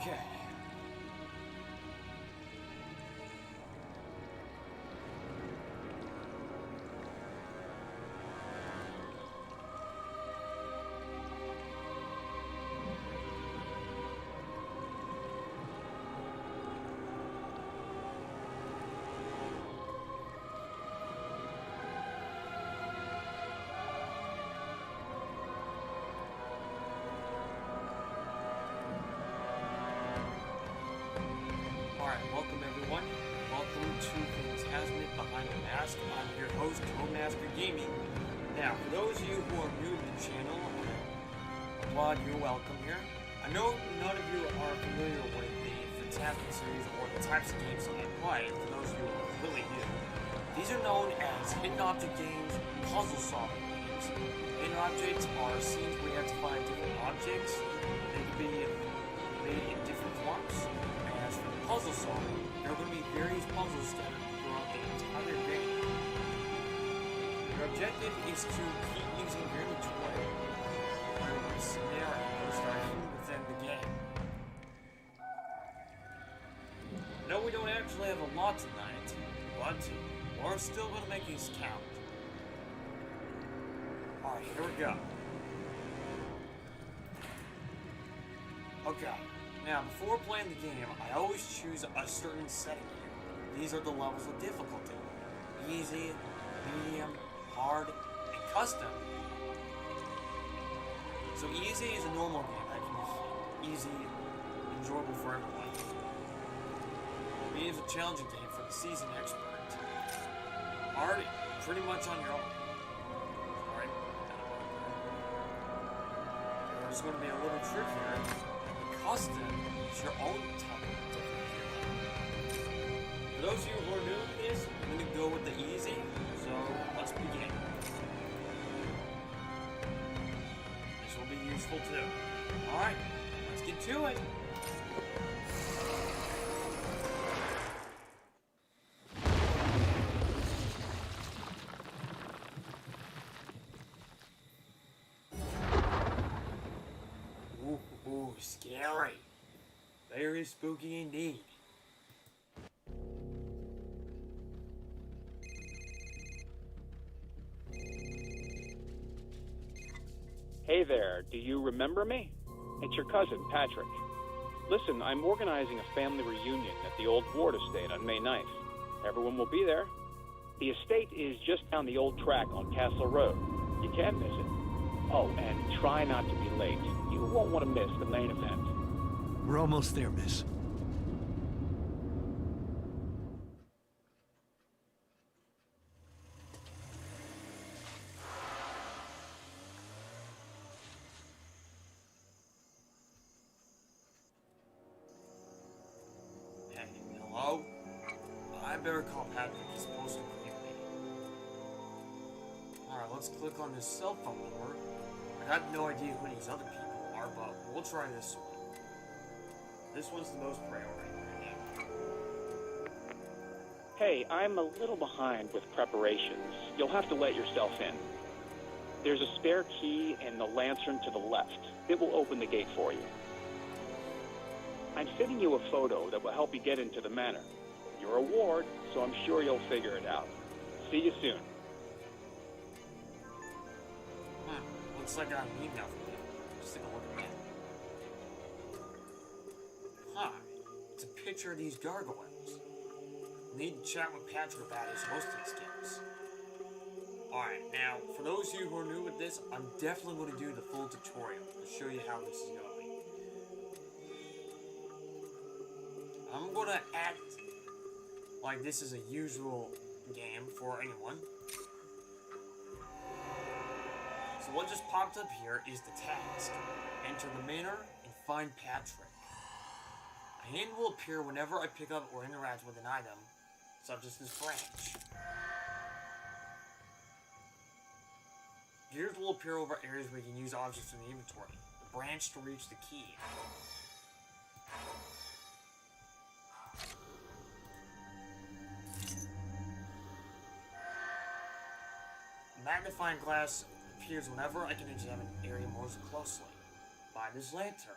Okay. Alright, welcome everyone. Welcome to Phantasmat Behind the Mask. I'm your host, CodeMaster Gaming. Now, for those of you who are new to the channel, I applaud your welcome here. I know none of you are familiar with the Phantasmat series or the types of games that I play. For those of you who are really new, these are known as hidden object games, puzzle solving games. Hidden objects are scenes where you have to find different objects. They can be made in different forms. As for the puzzle solving, there are going to be various puzzles scattered throughout the entire game. Your objective is to keep using your inventory through the scenarios that are hidden within the game. No, we don't actually have a lot tonight, but we're still going to make these count. Alright, here we go. Okay. Now, before playing the game, I always choose a certain setting here. These are the levels of difficulty. Easy, medium, hard, and custom. So easy is a normal game that can be easy, enjoyable for everyone. Medium is a challenging game for the seasoned expert. Hard, pretty much on your own. Alright. There's going to be a little trick here. Custom is your own type of different. For those of you who are new to this, I'm going to go with the easy, so let's begin. This will be useful too. Alright, let's get to it. Ooh, scary. Very spooky indeed. Hey there, do you remember me? It's your cousin, Patrick. Listen, I'm organizing a family reunion at the old Ward estate on May 9th. Everyone will be there. The estate is just down the old track on Castle Road. You can't miss it. Oh, and try not to be late. You won't want to miss the main event. We're almost there, miss. Hey, hello? I better call Patrick. He's supposed to greet me. Alright, let's click on this cell phone number. I have no idea who these other people are, but we'll try this one. This one's the most priority right now. Hey, I'm a little behind with preparations. You'll have to let yourself in. There's a spare key in the lantern to the left. It will open the gate for you. I'm sending you a photo that will help you get into the manor. You're a ward, so I'm sure you'll figure it out. See you soon. Looks like I got an email from him. Just take a look at that. Huh. It's a picture of these gargoyles. Need to chat with Patrick about his hosting skills. Alright, now, for those of you who are new with this, I'm definitely going to do the full tutorial to show you how this is going. I'm going to act like this is a usual game for anyone. So what just popped up here is the task. Enter the manor and find Patrick. A hand will appear whenever I pick up or interact with an item, such as this branch. Gears will appear over areas where you can use objects in the inventory. The branch to reach the key. Magnifying glass appears whenever I can examine an area most closely. By this lantern.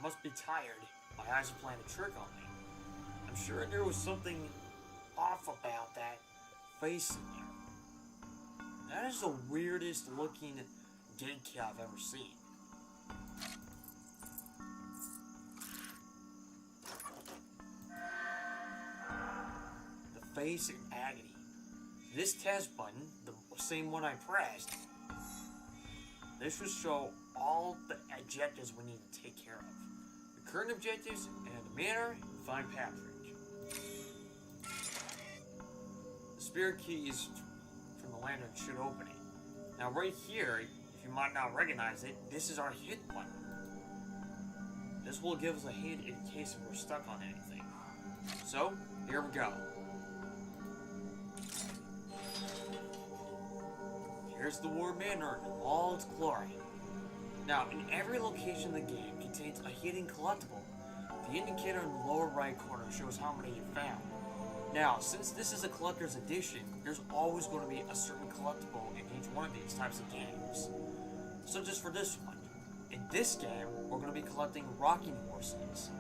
I must be tired. My eyes are playing a trick on me. I'm sure there was something off about that face in there. That is the weirdest looking gate key I've ever seen. The face in agony. This test button, the same one I pressed, this will show all the objectives we need to take care of. The current objectives and the manor, find Patrick. The spirit keys from the lantern should open it. Now right here, if you might not recognize it, this is our hit button. This will give us a hint in case we're stuck on anything. So, here we go. Here's the War Manor in all its glory. Now, in every location in the game contains a hidden collectible. The indicator in the lower right corner shows how many you found. Now, since this is a collector's edition, there's always going to be a certain collectible in each one of these types of games. So just for this one, in this game, we're going to be collecting rocking horses.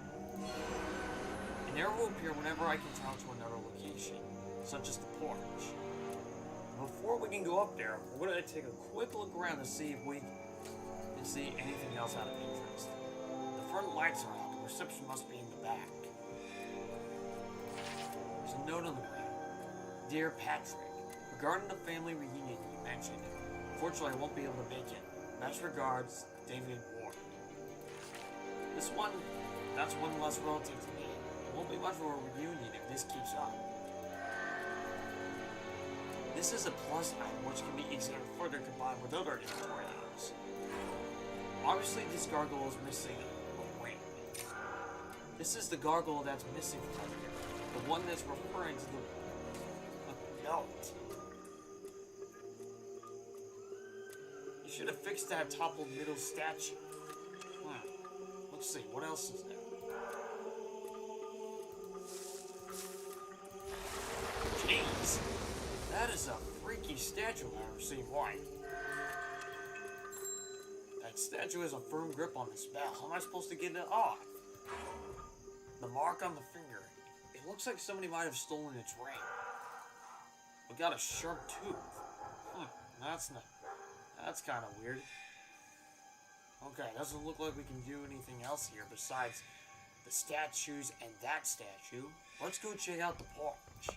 An arrow will appear whenever I can travel to another location, such as the porch. Before we can go up there, we're going to take a quick look around to see if we can see anything else out of interest. The front lights are out, the reception must be in the back. There's a note on the ground. Dear Patrick, regarding the family reunion you mentioned, unfortunately I won't be able to make it. Best regards, David Ward. That's one less relative to me. It won't be much of a reunion if this keeps up. This is a plus item which can be examined further combined with other inventory items. Obviously this gargoyle is missing a wing. This is the gargoyle that's missing from here. The one that's referring to the note. You should have fixed that toppled middle statue. Let's see, what else is there? Jeez! That is a freaky statue I've never seen one. That statue has a firm grip on this bell. How am I supposed to get it off? The mark on the finger. It looks like somebody might have stolen its ring. We got a sharp tooth. That's kind of weird. Okay, doesn't look like we can do anything else here besides the statues and that statue. Let's go check out the porch.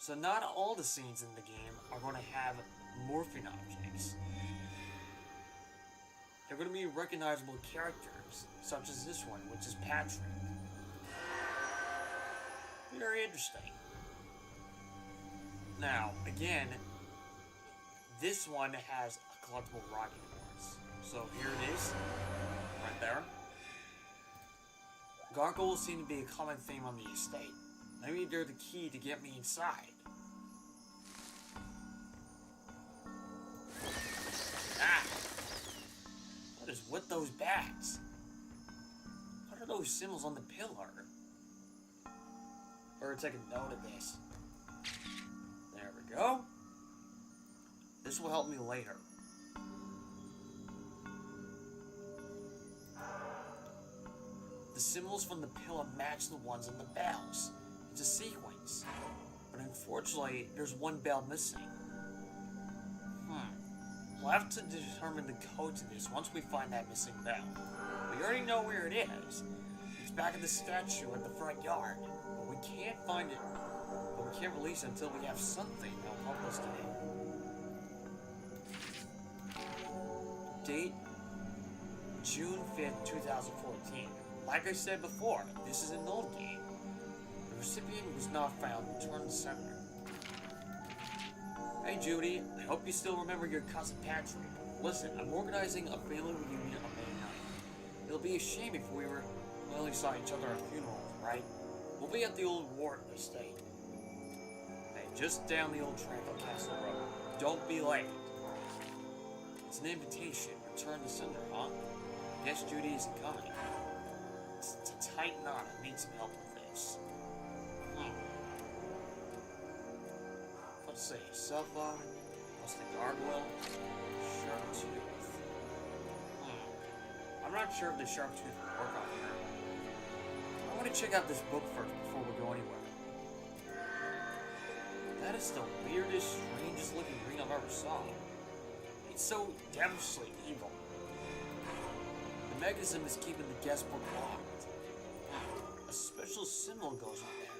So not all the scenes in the game are going to have morphing objects. They're going to be recognizable characters, such as this one, which is Patrick. Very interesting. Now, again, this one has a collectible rocking horse. So here it is, right there. Gargoyles seem to be a common theme on the estate. Maybe they're the key to get me inside. What is with those bats? What are those symbols on the pillar? Or take a note of this. There we go. This will help me later. The symbols from the pillar match the ones on the bells. It's a sequence. But unfortunately, there's one bell missing. We'll have to determine the code to this once we find that missing bell. We already know where it is. It's back at the statue at the front yard. But we can't find it. But we can't release it until we have something that'll help us get in. Date, June 5th, 2014. Like I said before, this is an old game. The recipient was not found. Return to sender. Hey Judy, I hope you still remember your cousin Patrick. Listen, I'm organizing a family reunion on May 9th. It'll be a shame if we only saw each other at funerals, right? We'll be at the old Ward estate. Hey, just down the old track on Castle Road. Don't be late. It's an invitation. Return to sender, huh? Guess Judy isn't coming. It's a tight knot. I need some help with this. Let's see, cell phone, what's the gargoyle? Sharp tooth. I'm not sure if the sharp tooth will work on here. I want to check out this book first before we go anywhere. That is the weirdest, strangest looking ring I've ever saw. It's so devilishly evil. The mechanism is keeping the guest book locked. A special symbol goes on there.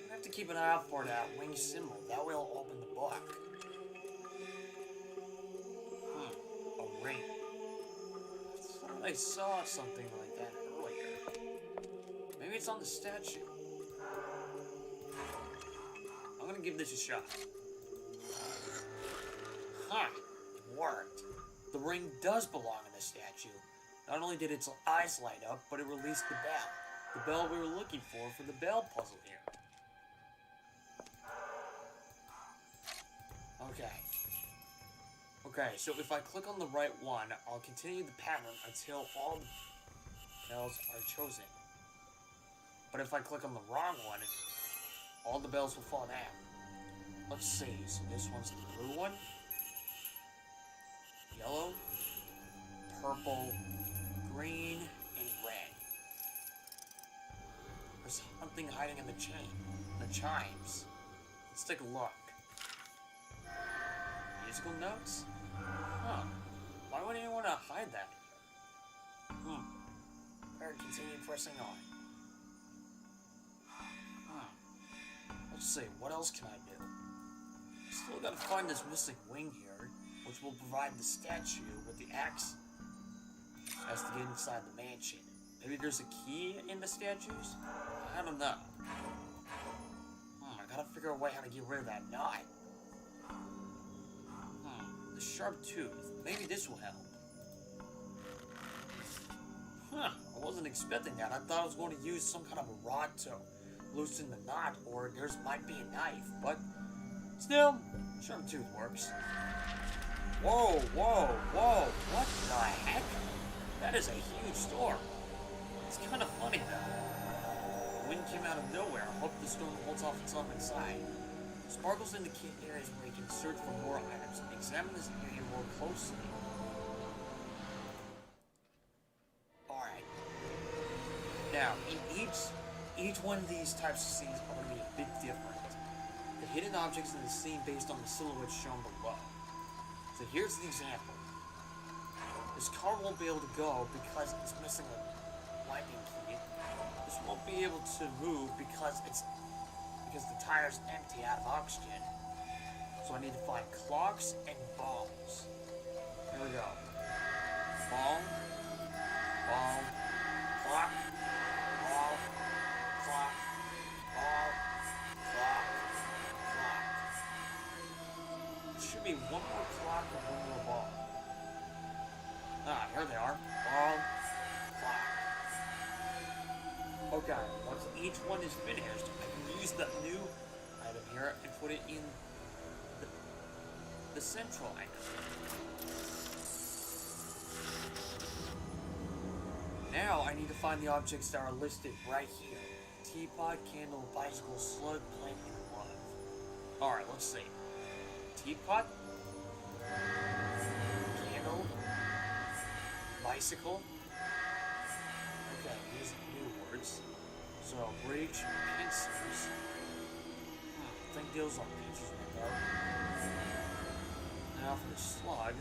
I have to keep an eye out for that winged symbol. That will open the book. A ring. I thought I saw something like that earlier. Maybe it's on the statue. I'm gonna give this a shot. Huh. It worked. The ring does belong in the statue. Not only did its eyes light up, but it released the bell. The bell we were looking for the bell puzzle here. Okay, so if I click on the right one, I'll continue the pattern until all the bells are chosen. But if I click on the wrong one, all the bells will fall down. Let's see, so this one's the blue one, yellow, purple, green, and red. There's something hiding in the chimes. Let's take a look. Musical notes? Huh. Why would anyone want to hide that? Better continue pressing on. Let's see, what else can I do? Still gotta find this missing wing here, which will provide the statue with the axe as to get inside the mansion. Maybe there's a key in the statues? I don't know. I gotta figure a way how to get rid of that knot. The sharp tooth. Maybe this will help. I wasn't expecting that. I thought I was going to use some kind of a rod to loosen the knot, or there might be a knife, but still, sharp tooth works. Whoa, what the heck? That is a huge storm. It's kind of funny though. The wind came out of nowhere. I hope the storm holds off itself inside. Sparkles indicate areas where you can search for more items and examine this area more closely. Alright. Now, in each one of these types of scenes are going to be a bit different. The hidden objects in the scene based on the silhouettes shown below. So here's the example. This car won't be able to go because it's missing a winding key. This won't be able to move because the tire's empty out of oxygen. So I need to find clocks and bombs. Here we go. Bomb, clock, ball, clock, clock. There should be one more clock and one more ball. Here they are. Ball, clock. Okay, once each one is finished, I can use the new item here and put it in the central item. Now I need to find the objects that are listed right here. Teapot, candle, bicycle, slug, plant, and glove. Alright, let's see. Teapot, candle, bicycle. Okay, these are new words. So, bridge, pincers. I think those are pincers right there. Now for the slug.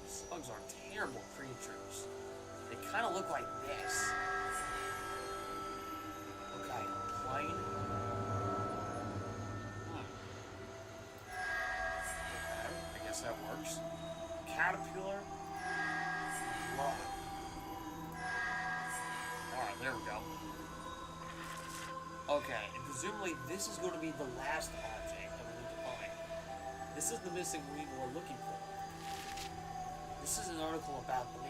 Slugs are terrible creatures. They kind of look like this. Okay, plane. Okay, I guess that works. Caterpillar. Log. Alright, there we go. Okay, and presumably this is going to be the last object that we need to find. This is the missing ring we're looking for. This is an article about the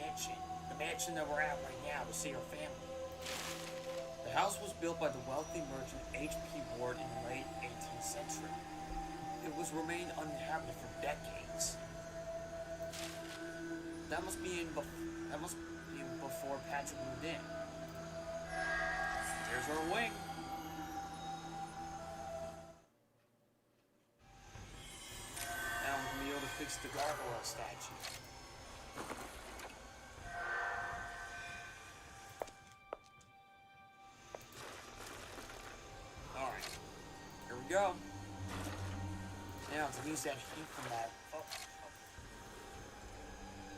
mansion that we're at right now to see our family. The house was built by the wealthy merchant H.P. Ward in the late 18th century. It was remained uninhabited for decades. That must be before Patrick moved in. There's our wing. Now we'll be able to fix the gargoyle statue. was that heat from that? Oh.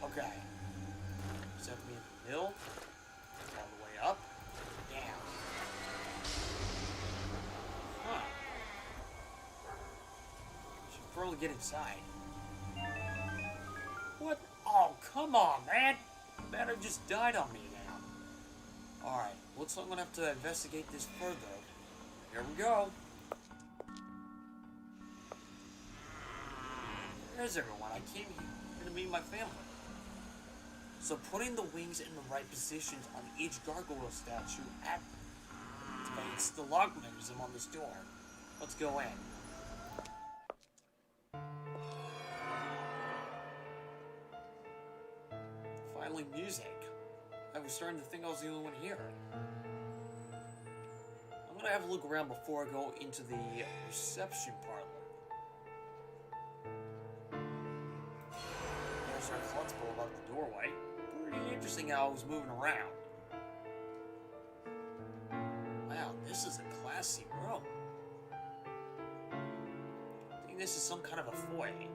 Okay. Set me in the middle. All the way up. Down. Huh. Should probably get inside. What? Oh, come on, man! The matter just died on me now. Alright, looks like I'm gonna have to investigate this further. Here we go. There's everyone. I came here to meet my family. So putting the wings in the right positions on each gargoyle statue activates the lock mechanism on this door. Let's go in. Finally, music. I was starting to think I was the only one here. I'm gonna have a look around before I go into the reception parlor. There's our constable above the doorway. Pretty interesting how I was moving around. Wow, this is a classy room. I think this is some kind of a foyer.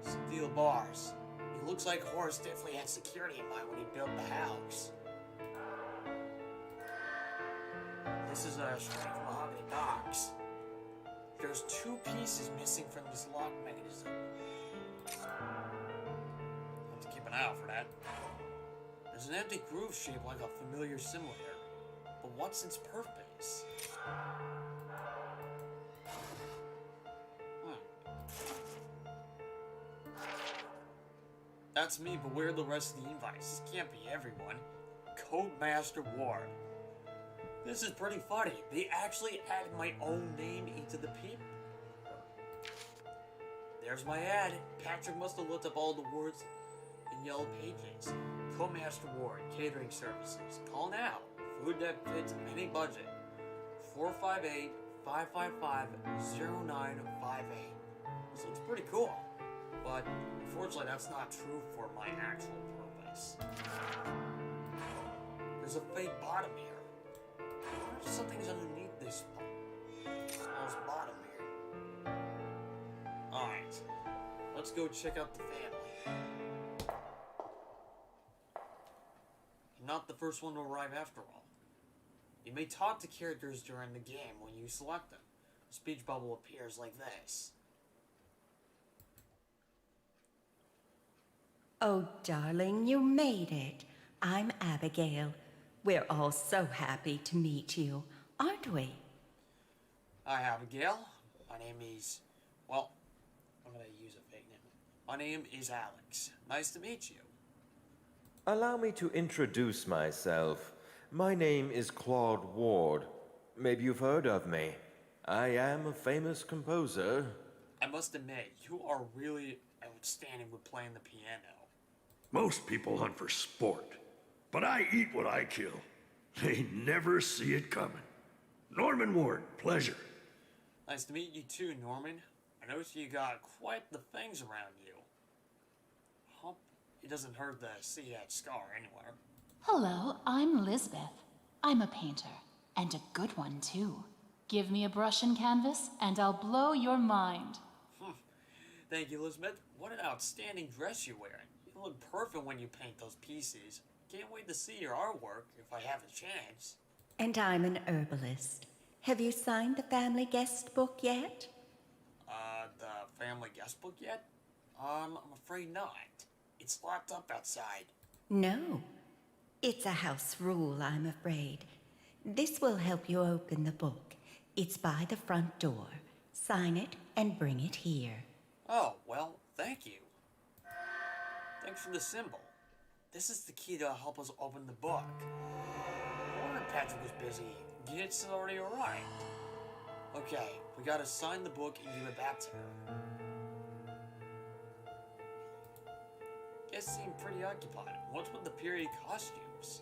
Steel bars. It looks like Horace definitely had security in mind when he built the house. This is a straight mahogany box. There's 2 pieces missing from this lock mechanism. I'll have to keep an eye out for that. There's an empty groove shaped like a familiar symbol here. But what's its purpose? That's me, but where are the rest of the invites? This can't be everyone. CodeMaster Ward. This is pretty funny. They actually added my own name into the peep. There's my ad. Patrick must have looked up all the words in yellow pages. CodeMaster Ward, catering services. Call now. Food that fits any budget. 458-555-0958. This looks pretty cool. But unfortunately, that's not true for my actual purpose. There's a fake bottom here. I wonder if something's underneath this bottom here. Alright, let's go check out the family. I'm not the first one to arrive after all. You may talk to characters during the game when you select them. A speech bubble appears like this. Oh, darling, you made it. I'm Abigail. We're all so happy to meet you, aren't we? Hi, Abigail. My name is... well, I'm going to use a fake name. My name is Alex. Nice to meet you. Allow me to introduce myself. My name is Claude Ward. Maybe you've heard of me. I am a famous composer. I must admit, you are really outstanding with playing the piano. Most people hunt for sport, but I eat what I kill. They never see it coming. Norman Ward, pleasure. Nice to meet you too, Norman. I noticed you got quite the things around you. Hope it doesn't hurt to see that scar anywhere. Hello, I'm Lisbeth. I'm a painter, and a good one too. Give me a brush and canvas, and I'll blow your mind. Thank you, Elizabeth. What an outstanding dress you're wearing. You look perfect when you paint those pieces. Can't wait to see your artwork if I have a chance. And I'm an herbalist. Have you signed the family guest book yet? The family guest book yet? I'm afraid not. It's locked up outside. No. It's a house rule, I'm afraid. This will help you open the book. It's by the front door. Sign it and bring it here. Oh, well, thank you. Thanks for the symbol. This is the key to help us open the book. I wonder if Patrick was busy. It's already arrived. Okay, we gotta sign the book and give it back to her. Guests seem pretty occupied. What's with the period costumes?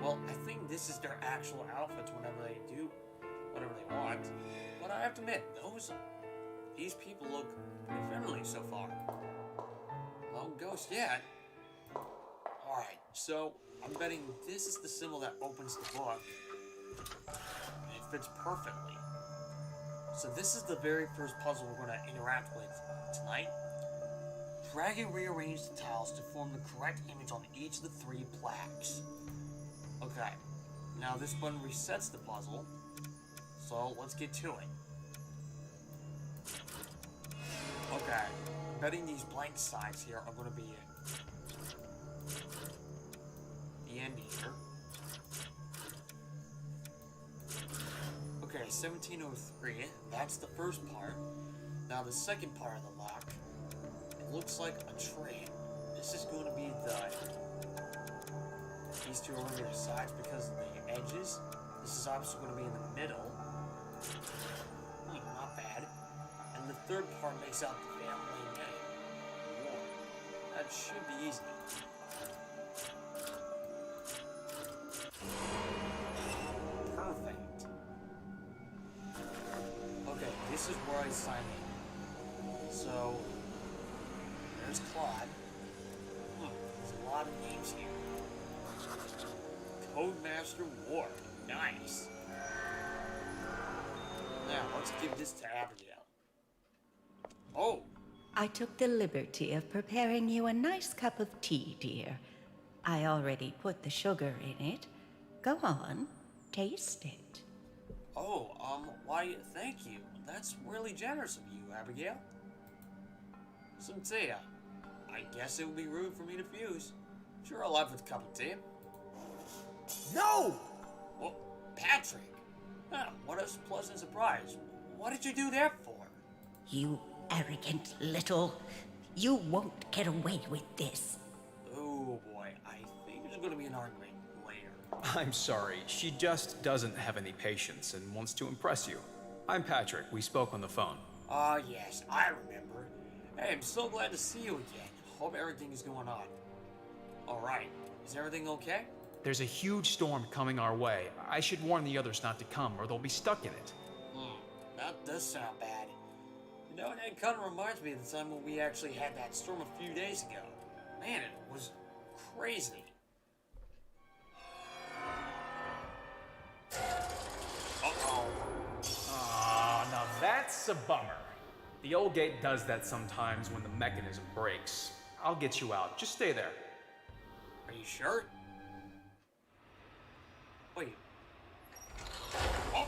Well, I think this is their actual outfits whenever they do whatever they want. But I have to admit, these people look pretty friendly so far. No ghost yet. Alright, so I'm betting this is the symbol that opens the book. And it fits perfectly. So this is the very first puzzle we're going to interact with tonight. Drag and rearrange the tiles to form the correct image on each of the 3 plaques. Okay, now this button resets the puzzle, so let's get to it. Okay, I'm betting these blank sides here are going to be the end here. Okay, 1703, that's the first part. Now the second part of the lock, it looks like a tree. This is going to be these 2 are going to be the sides because of the edges. This is obviously going to be in the middle. Not bad. And the third part makes out the family name. Whoa. That should be easy. Perfect. Okay, this is where I sign in. So, there's Claude. There's a lot of names here. CodeMaster Ward. Nice. Now, let's give this to Abigail. Oh! I took the liberty of preparing you a nice cup of tea, dear. I already put the sugar in it. Go on, taste it. Oh, why, thank you. That's really generous of you, Abigail. Cynthia, I guess it would be rude for me to refuse. Sure, I'll have a cup of tea. No! Well, Patrick. What a pleasant surprise. What did you do that for? You arrogant little... You won't get away with this. Oh boy, I think there's gonna be an argument later. I'm sorry, she just doesn't have any patience and wants to impress you. I'm Patrick, we spoke on the phone. Ah, yes, I remember. Hey, I'm so glad to see you again. Hope everything is going on. Alright, is everything okay? There's a huge storm coming our way. I should warn the others not to come, or they'll be stuck in it. That does sound bad. You know, that kind of reminds me of the time when we actually had that storm a few days ago. Man, it was crazy. Uh-oh. Now that's a bummer. The old gate does that sometimes when the mechanism breaks. I'll get you out. Just stay there. Are you sure? Wait. Oh.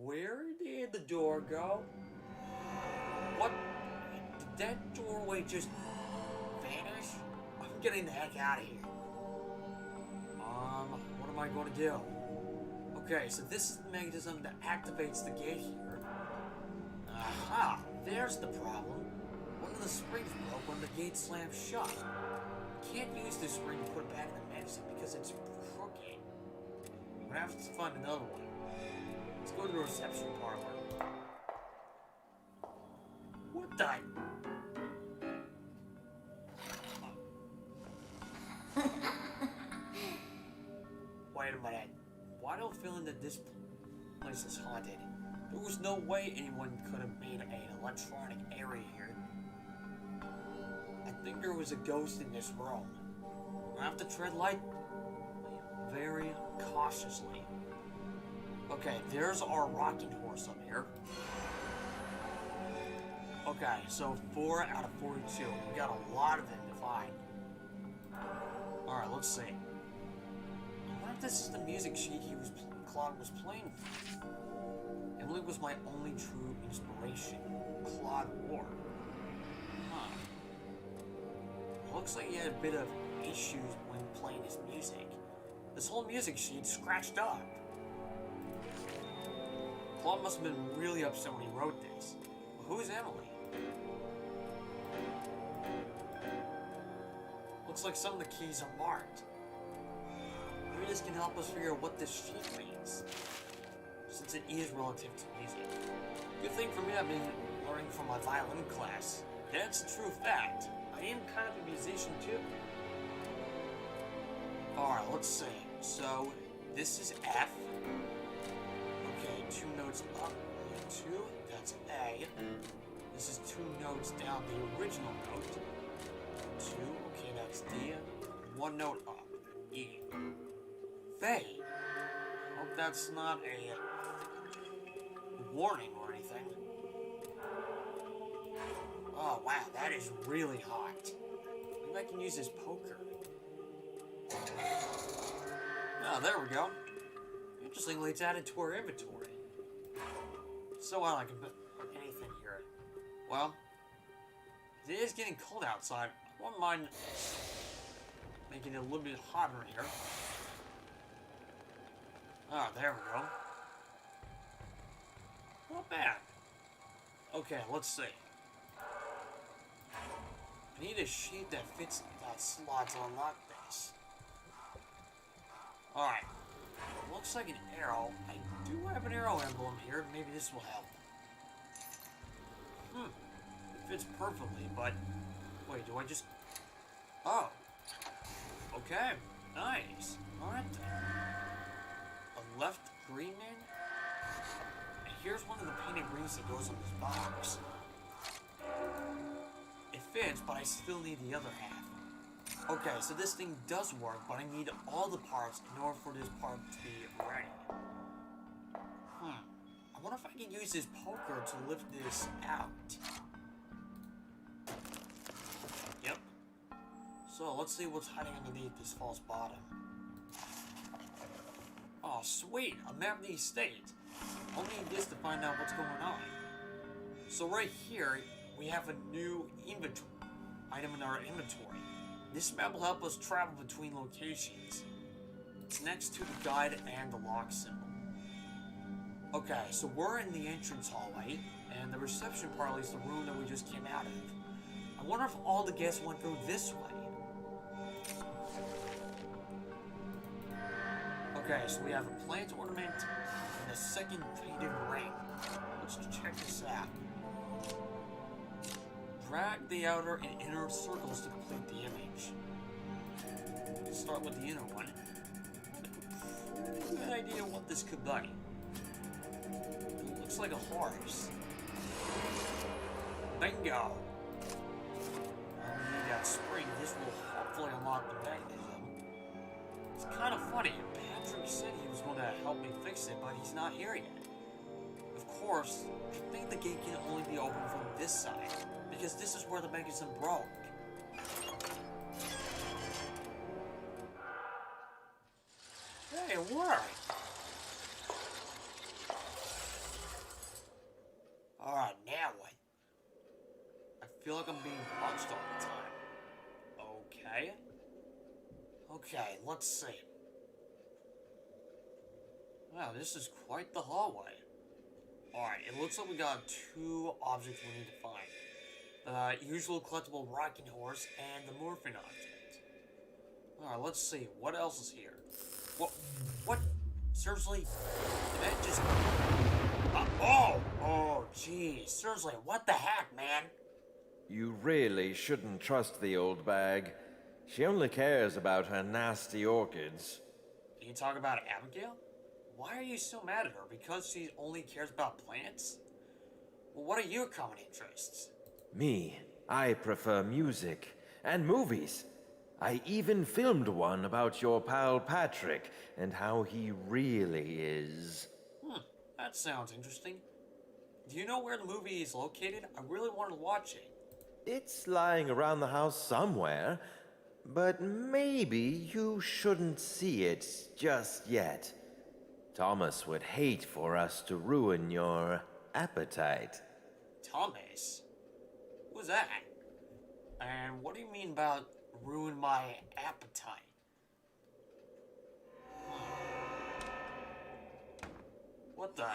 Where did the door go? What? Did that doorway just vanish? I'm getting the heck out of here. What am I going to do? Okay, so this is the mechanism that activates the gate here. Aha! There's the problem. One of the springs broke when the gate slammed shut. Can't use this spring to put it back in the mechanism because it's crooked. I'm gonna have to find another one. Let's go to the reception parlor. What the? Wait a minute. Why do I feel that this place is haunted? There was no way anyone could have made an electronic area here. I think there was a ghost in this room. I have to tread very cautiously. Okay, there's our rocking horse up here. Okay, so 4 out of 42. We got a lot of them to find. Alright, let's see. I wonder if this is the music sheet Claude was playing from. Emily was my only true inspiration. Claude Ward. Huh. Looks like he had a bit of issues when playing his music. This whole music sheet's scratched up. Claude must have been really upset when he wrote this. Well, who's Emily? Looks like some of the keys are marked. Maybe this can help us figure out what this sheet means, since it is relative to music. Good thing for me I've been learning from my violin class. That's a true fact. I am kind of a musician too. Alright, let's see. So, this is F. Okay, 2 notes up. 2, that's A. This is 2 notes down the original note. 2, okay, that's D. 1 note up. E. Faye. Hope that's not a warning or anything. Oh wow, that is really hot. Maybe I can use this poker. Oh, there we go. Interestingly, it's added to our inventory. So I can put anything here. Well, it is getting cold outside. I wouldn't mind making it a little bit hotter here. Oh, there we go. Not bad. Okay, let's see. I need a sheet that fits that slot to unlock this. Alright. Looks like an arrow. I do have an arrow emblem here. Maybe this will help. It fits perfectly, but... Wait, do I just... Oh. Okay. Nice. Alright then. A left green man? And here's one of the painted rings that goes on this box. It fits, but I still need the other half. Okay, so this thing does work, but I need all the parts in order for this part to be ready. I wonder if I can use this poker to lift this out. Yep. So, let's see what's hiding underneath this false bottom. Oh, sweet! A map of the estate. I'll need this to find out what's going on. So right here, we have a new item in our inventory. This map will help us travel between locations. It's next to the guide and the lock symbol. Okay, so we're in the entrance hallway, and the reception part is the room that we just came out of. I wonder if all the guests went through this way. Okay, so we have a plant ornament and a second painted ring. Let's check this out. Drag the outer and inner circles to complete the image. Let's start with the inner one. Good idea what this could be. It looks like a horse. Bingo! When we need that spring, this will hopefully unlock the mechanism. It's kind of funny. Patrick said he was going to help me fix it, but he's not here yet. Of course, I think the gate can only be opened from this side, because this is where the mechanism broke. Hey, it worked! Alright, now what? I feel like I'm being punched all the time. Okay. Okay, let's see. Wow, this is quite the hallway. Alright, it looks like we got two objects we need to find. The usual collectible rocking horse and the morphine object. Alright, let's see. What else is here? What? Seriously? Did that just... Oh, geez. Seriously, what the heck, man? You really shouldn't trust the old bag. She only cares about her nasty orchids. Can you talk about Abigail? Why are you so mad at her? Because she only cares about plants? Well, what are your common interests? Me, I prefer music and movies. I even filmed one about your pal Patrick and how he really is. That sounds interesting. Do you know where the movie is located? I really want to watch it. It's lying around the house somewhere, but maybe you shouldn't see it just yet. Thomas would hate for us to ruin your appetite. Thomas? Who's that? And what do you mean about ruin my appetite? What the?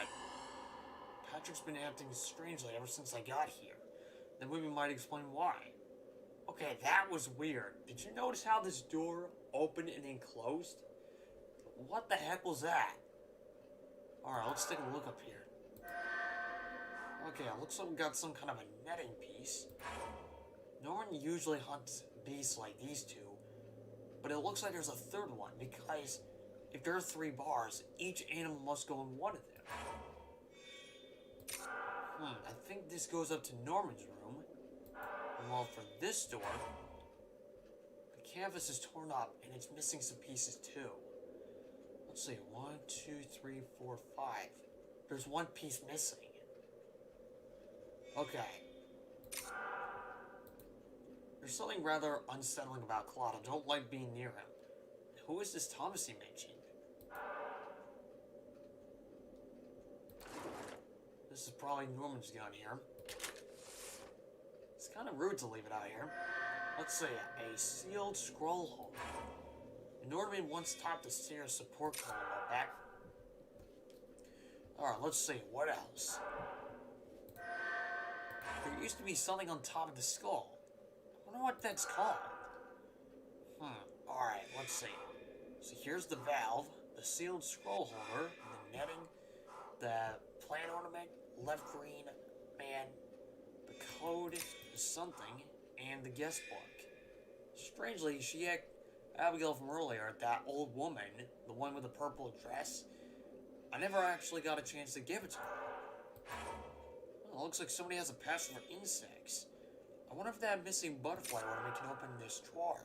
Patrick's been acting strangely ever since I got here. The movie might explain why. Okay, that was weird. Did you notice how this door opened and then closed? What the heck was that? Alright, let's take a look up here. Okay, it looks like we got some kind of a netting piece. No one usually hunts beasts like these two, but it looks like there's a third one, because if there are 3 bars, each animal must go in one of them. I think this goes up to Norman's room. And while for this door, the canvas is torn up and it's missing some pieces too. Let's see, 1, 2, 3, 4, 5. There's one piece missing. Okay. There's something rather unsettling about Claude. I don't like being near him. Who is this Thomas he mentioned? This is probably Norman's gun here. It's kind of rude to leave it out here. Let's see, a sealed scroll hole. Norman once taught the steer support column back. Alright, let's see, what else? There used to be something on top of the skull. I wonder what that's called. Alright, let's see. So here's the valve, the sealed scroll holder, the netting, the plant ornament, left green, man, the code is something, and the guest book. Strangely, she had Abigail from earlier, that old woman, the one with the purple dress. I never actually got a chance to give it to her. Well, it looks like somebody has a passion for insects. I wonder if that missing butterfly ornament can open this drawer.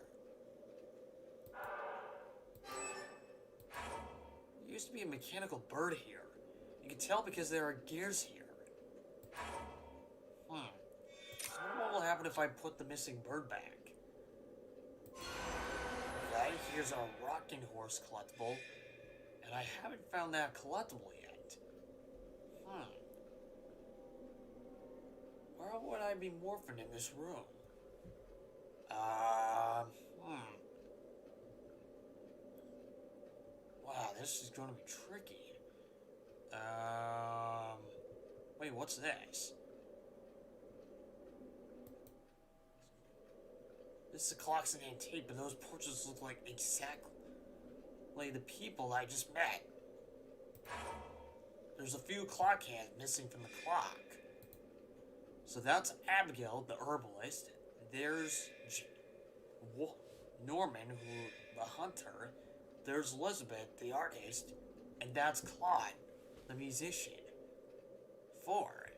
There used to be a mechanical bird here. You can tell because there are gears here. I wonder what will happen if I put the missing bird back. Okay, here's our rocking horse collectible. And I haven't found that collectible yet. Where would I be morphing in this room? Wow, this is going to be tricky. Wait, what's this? This is a clock's an antique, but those portraits look like exactly the people I just met. There's a few clock hands missing from the clock. So that's Abigail, the herbalist. There's Norman, the hunter. There's Elizabeth, the artist. And that's Claude, the musician. 4.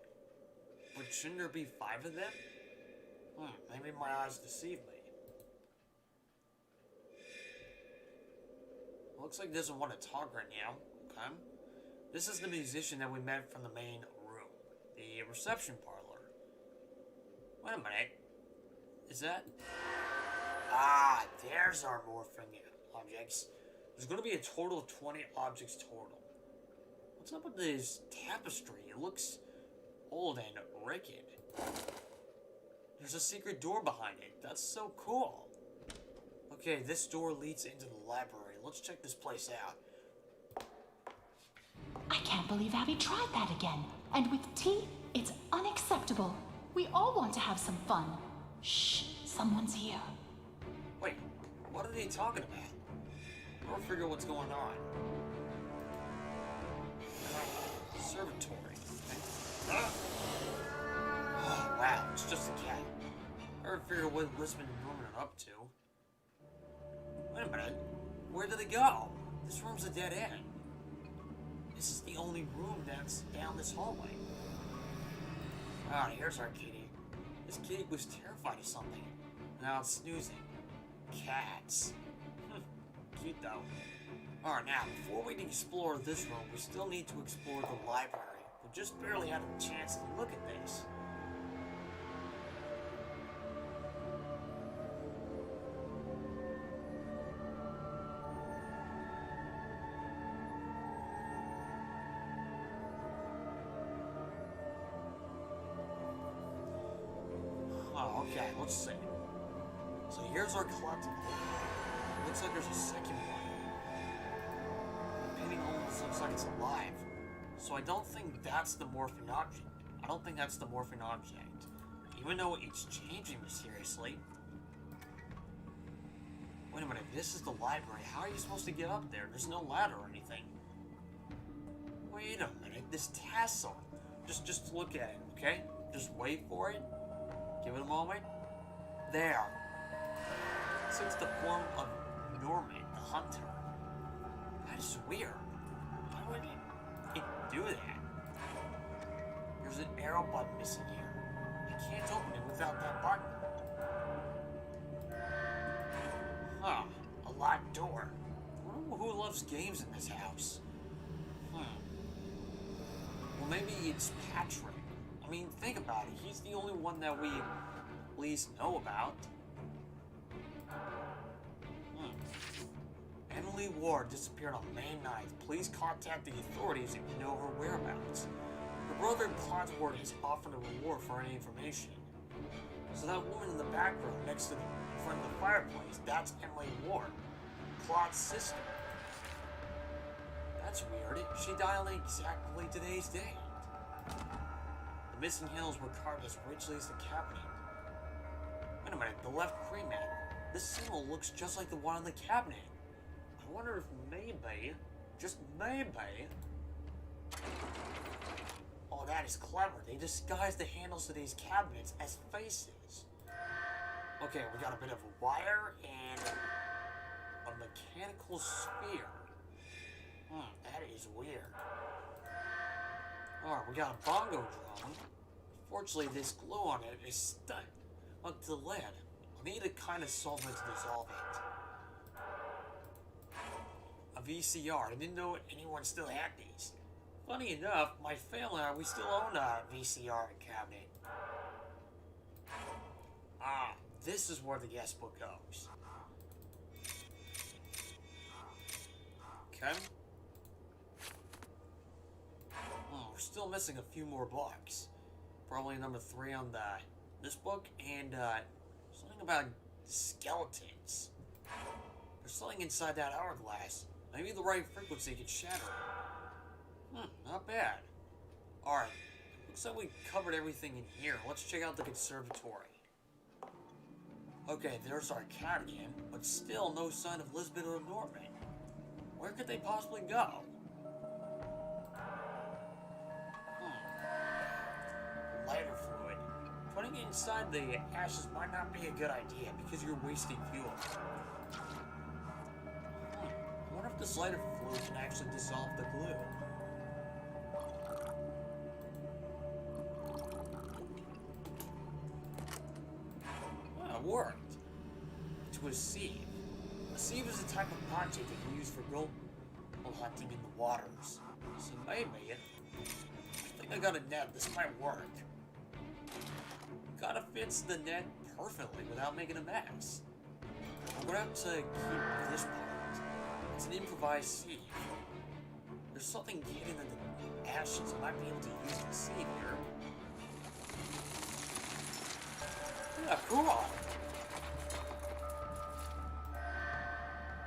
But shouldn't there be 5 of them? Maybe my eyes deceive me. Looks like he doesn't want to talk right now. Okay. This is the musician that we met from the main room. The reception parlor. Wait a minute. Is that... Ah, there's our morphing objects. There's going to be a total of 20 objects total. What's up with this tapestry? It looks old and wicked. There's a secret door behind it. That's so cool. Okay, this door leads into the library. Let's check this place out. I can't believe Abby tried that again. And with tea, it's unacceptable. We all want to have some fun. Shh, someone's here. Wait, what are they talking about? I don't figure what's going on. Observatory. Oh, wow, it's just a cat. I never figure what Lisbon and Norman are up to. Wait a minute. Where do they go? This room's a dead end. This is the only room that's down this hallway. Ah, here's our kitty. This kitty was terrified of something. Now it's snoozing. Cats. Cute though. Alright, now, before we can explore this room, we still need to explore the library. We just barely had a chance to look at this. Oh, okay, let's see. So here's our collectible. Looks like there's a second one. The painting almost looks like it's alive. So I don't think that's the morphing object. I don't think that's the morphing object. Even though it's changing mysteriously. Wait a minute, this is the library. How are you supposed to get up there? There's no ladder or anything. Wait a minute, this tassel. Just look at it, okay? Just wait for it. Give it a moment. There. So it's the form of Norman, the hunter. That is weird. Why would it do that? There's an arrow button missing here. I can't open it without that button. Huh. A locked door. I wonder who loves games in this house? Well, maybe it's Patrick. I mean, think about it. He's the only one that we at least know about. Emily Ward disappeared on May 9th. Please contact the authorities if you know her whereabouts. Her brother, Claude Ward, has offered a reward for any information. So that woman in the background next to the front of the fireplace, that's Emily Ward, Claude's sister. That's weird. She died on exactly today's date. The missing hills were carved as richly as the cabinet. Wait a minute, the left cremator. This symbol looks just like the one on the cabinet. I wonder if maybe, just maybe... Oh, that is clever. They disguised the handles of these cabinets as faces. Okay, we got a bit of a wire and a mechanical sphere. That is weird. Alright, we got a bongo drum. Fortunately, this glue on it is stuck onto the lid. I need a kind of solvent to dissolve it. A VCR. I didn't know anyone still had these. Funny enough, my family and I, we still own a VCR cabinet. This is where the guest book goes. Okay. We're still missing a few more books. Probably number 3 on this book, and something about skeletons. There's something inside that hourglass. Maybe the right frequency could shatter it. Not bad. Alright, looks like we covered everything in here. Let's check out the conservatory. Okay, there's our cat again, but still no sign of Lisbeth or Norman. Where could they possibly go? Lighter fluid. Putting it inside the ashes might not be a good idea because you're wasting fuel. I wonder if this lighter fluid can actually dissolve the glue. It worked. To a sieve. A sieve is a type of object that you use for gold hunting in the waters. So maybe, I think I got a net. This might work. Kinda fits the net perfectly without making a mess. I'm gonna have to keep this part. It's an improvised sieve. There's something hidden in the ashes. I might be able to use the sieve here. Yeah, cool.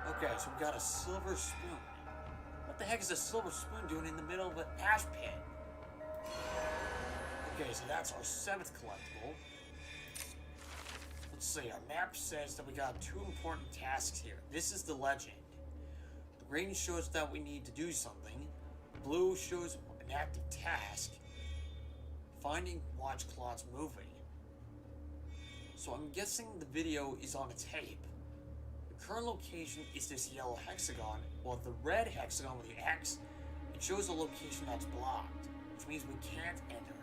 Okay, so we got a silver spoon. What the heck is a silver spoon doing in the middle of an ash pit? Okay, so that's our 7th collectible. Let's see, our map says that we got 2 important tasks here. This is the legend. The green shows that we need to do something. The blue shows an active task. Finding Watch Claude's movie. So I'm guessing the video is on a tape. The current location is this yellow hexagon, while the red hexagon with the X, it shows a location that's blocked, which means we can't enter it.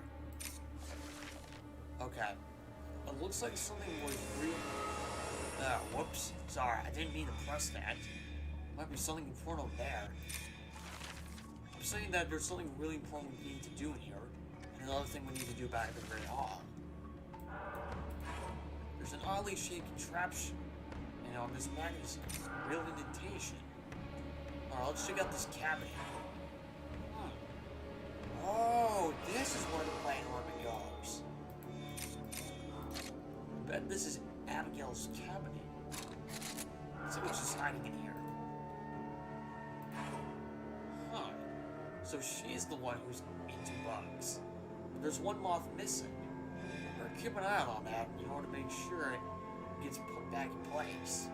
Okay. It looks like something was real. Whoops. Sorry, I didn't mean to press that. Might be something important there. I'm saying that there's something really important we need to do in here, and another thing we need to do back at the Great Hall. There's an oddly shaped contraption, and on this magazine, real indentation. Alright, let's check out this cabinet. Oh, this is where the plane orbit goes. I bet this is Abigail's cabinet. Let's see what she's hiding in here. Huh. So she's the one who's into bugs. But there's one moth missing. Better keep an eye out on that in order to make sure it gets put back in place.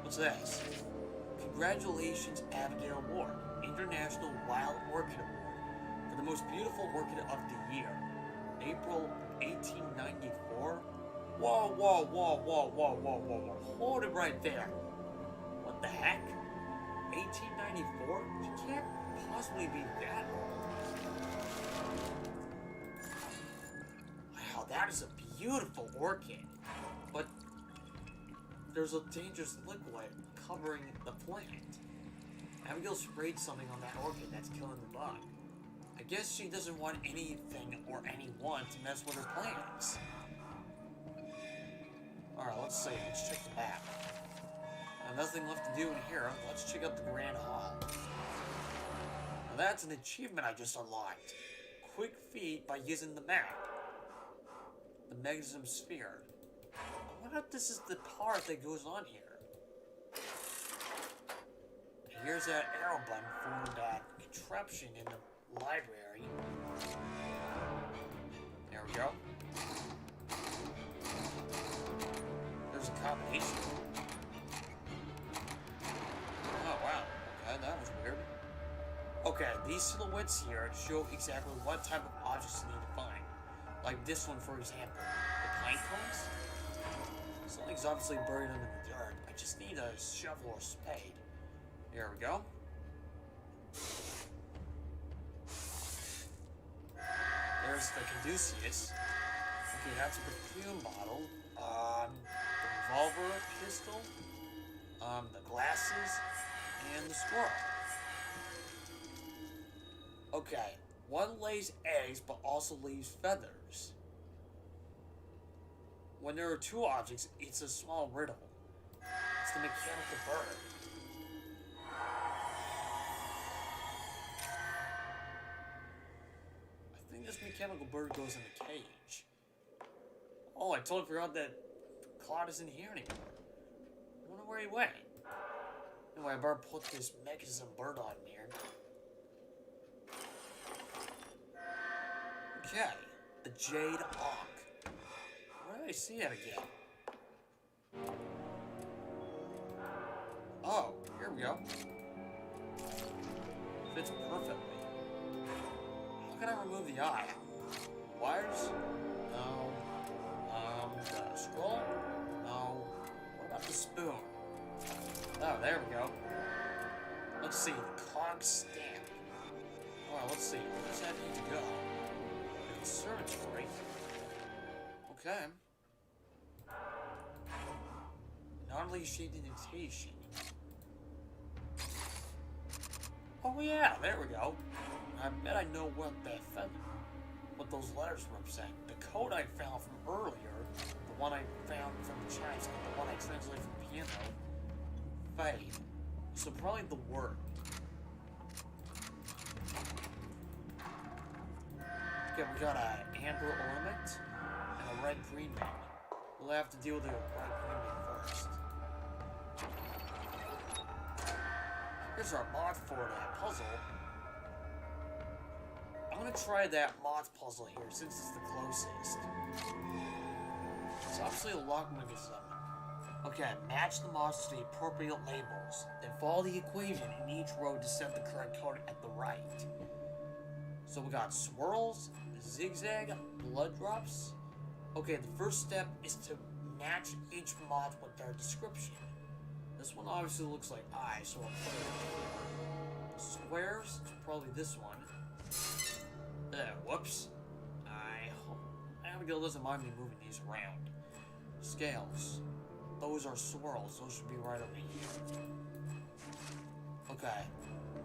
What's this? Congratulations, Abigail Ward, International Wild Orchid Award for the most beautiful orchid of the year. April 1894? Whoa, whoa, whoa, whoa, whoa, whoa, whoa, whoa. Hold it right there. What the heck? 1894? You can't possibly be that old. Wow, that is a beautiful orchid. But there's a dangerous liquid covering the plant. Abigail sprayed something on that orchid that's killing the bug. I guess she doesn't want anything or anyone to mess with her plans. Alright, let's see. Let's check the map. Nothing left to do in here. Let's check out the Grand Hall. Now that's an achievement I just unlocked. Quick feat by using the map. The Mechanism Sphere. I wonder if this is the part that goes on here. And here's that arrow button for that contraption in the library. There we go. There's a combination. Oh wow, okay, that was weird. Okay, these silhouettes here show exactly what type of objects you need to find. Like this one, for example, the pine cones. Something's obviously buried under the dirt. I just need a shovel or spade. There we go. There's the caduceus. Okay, that's a perfume bottle. The revolver, pistol, the glasses, and the squirrel. Okay, one lays eggs but also leaves feathers. When there are two objects, it's a small riddle. It's the mechanical bird. I think this mechanical bird goes in a cage. Oh, I totally forgot that Claude isn't here anymore. I wonder where he went. Anyway, I better put this mechanism bird on here. Okay, the Jade Hawk. Where did I see it again? Oh, here we go. Fits perfectly. How can I remove the eye? Wires? No. The scroll? No. What about the spoon? Oh, there we go. Let's see, the cog stamp. Alright, let's see. Where does that need to go? The conservatory. Okay. Not shaped indentation. Oh yeah, there we go. I bet I know what what those letters represent. The code I found from earlier, the one I found from the Chinese, and the one I translated from piano, fade. So probably the word. Okay, we got an amber ornament and a red-green man. We'll have to deal with the red-green man first. Here's our moth for that puzzle. I'm gonna try that moth puzzle here since it's the closest. It's obviously a lock mechanism. Okay, match the moths to the appropriate labels. Then follow the equation in each row to set the correct code at the right. So we got swirls, zigzag, blood drops. Okay, the first step is to match each moth with their description. This one obviously looks like eyes, so I'll put it here. Squares, probably this one. Whoops. Abigail doesn't mind me moving these around. Scales. Those are swirls. Those should be right over here. Okay.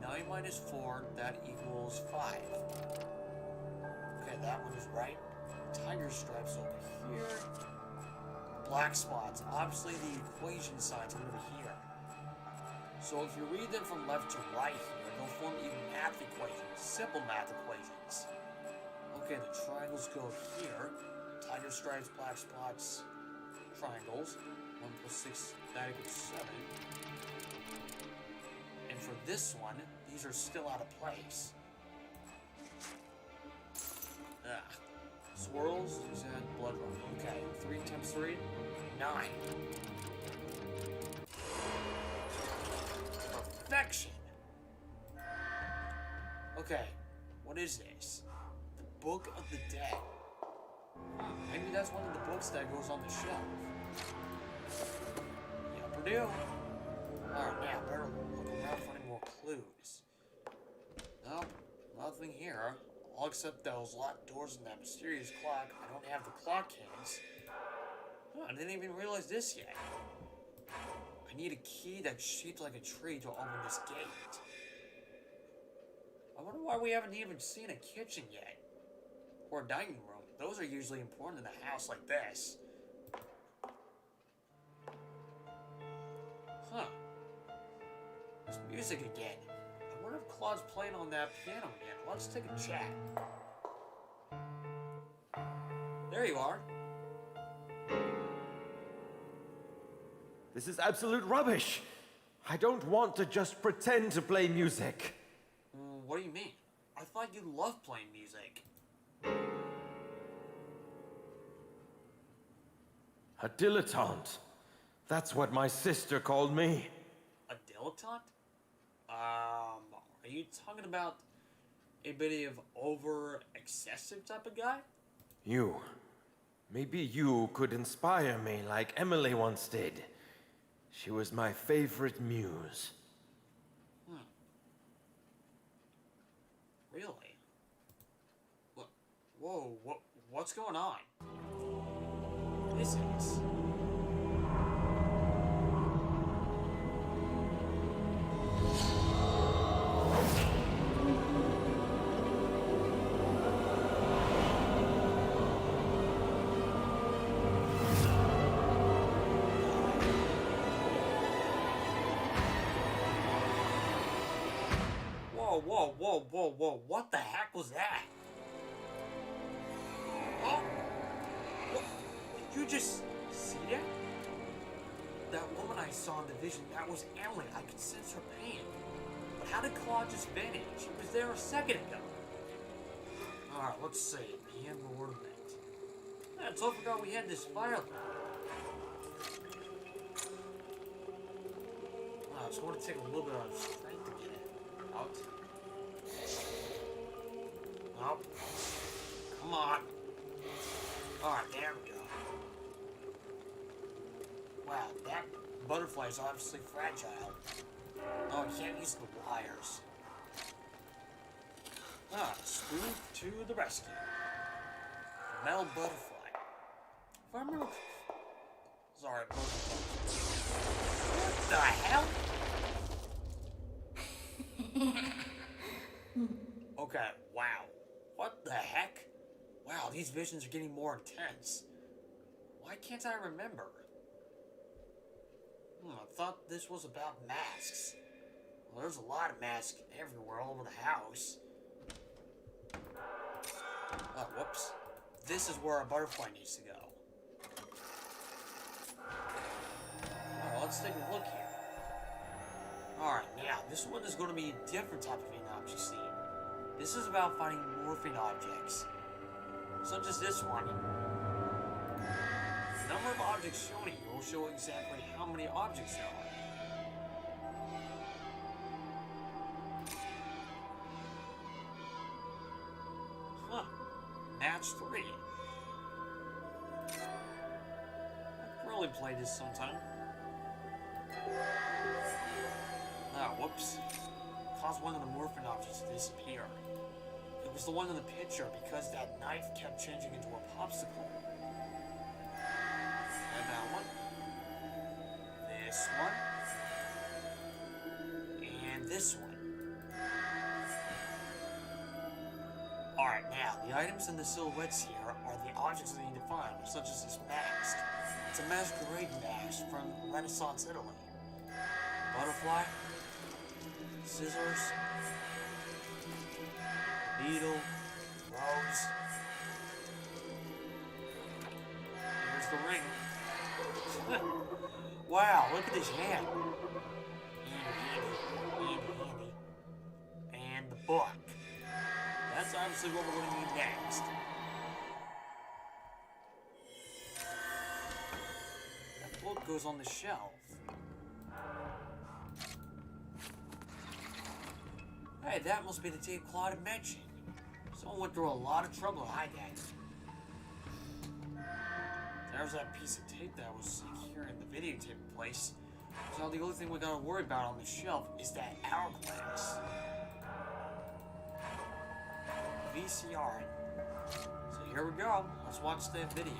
9 minus 4, that equals 5. Okay, that one is right. Tiger stripes over here. Black spots. Obviously, the equation signs are over here. So if you read them from left to right here, they'll form even math equations. Simple math equations. Okay, the triangles go here. Tiger stripes, black spots, triangles. 1 plus 6, that equals 7. And for this one, these are still out of place. Swirls, zigzag, blood run. Okay, 3 times 3, 9. Perfection! Okay, what is this? The Book of the Dead. Maybe that's one of the books that goes on the shelf. Yeah, Purdue. Alright, now, better look around for any more clues. Nope, nothing here. All except those locked doors and that mysterious clock. I don't have the clock hands. Oh, I didn't even realize this yet. I need a key that's shaped like a tree to open this gate. I wonder why we haven't even seen a kitchen yet. Or a dining room. Those are usually important in a house like this. Huh. There's music again. I wonder if Claude's playing on that piano again. Let's take a chat. There you are. This is absolute rubbish. I don't want to just pretend to play music. What do you mean? I thought you loved playing music. A dilettante. That's what my sister called me. A dilettante? Are you talking about a bit of over-excessive type of guy? You. Maybe you could inspire me like Emily once did. She was my favorite muse. Really? Whoa, what's going on? This is... Whoa, what the heck was that? Oh! What? Did you just see that? That woman I saw in the vision, that was Emily. I could sense her pain. But how did Claude just vanish? She was there a second ago. Alright, let's see. The end ornament. I totally forgot we had this fire. I just want to take a little bit of strength to get it out. Nope. Come on. Alright, there we go. Wow, that butterfly is obviously fragile. Oh, I can't use the wires. Smooth to the rescue. Metal butterfly. If I remember... Sorry, what the hell? Okay, wow. What the heck? Wow, these visions are getting more intense. Why can't I remember? I thought this was about masks. Well, there's a lot of masks everywhere all over the house. Oh, whoops. This is where our butterfly needs to go. Alright, let's take a look here. Alright, now, this one is going to be a different type of object scene. This is about finding morphing objects, such as this one. The number of objects shown here will show exactly how many objects there are. Huh. Match 3. I could really play this sometime. Whoops. Caused one of the morphing objects to disappear. It was the one in the picture because that knife kept changing into a popsicle. And that one. This one. And this one. Alright, now, the items in the silhouettes here are the objects that need to find, such as this mask. It's a masquerade mask from Renaissance Italy. Butterfly. Scissors. Needle. Rose. Here's the ring. Wow, look at this hand. Handy. And the book. That's obviously what we're going to need next. That book goes on the shelf. Hey, that must be the tape Claude had mentioned. Someone went through a lot of trouble to hide that. There's that piece of tape that was here in the videotape place. So the only thing we gotta worry about on the shelf is that hourglass. VCR. So here we go. Let's watch that video.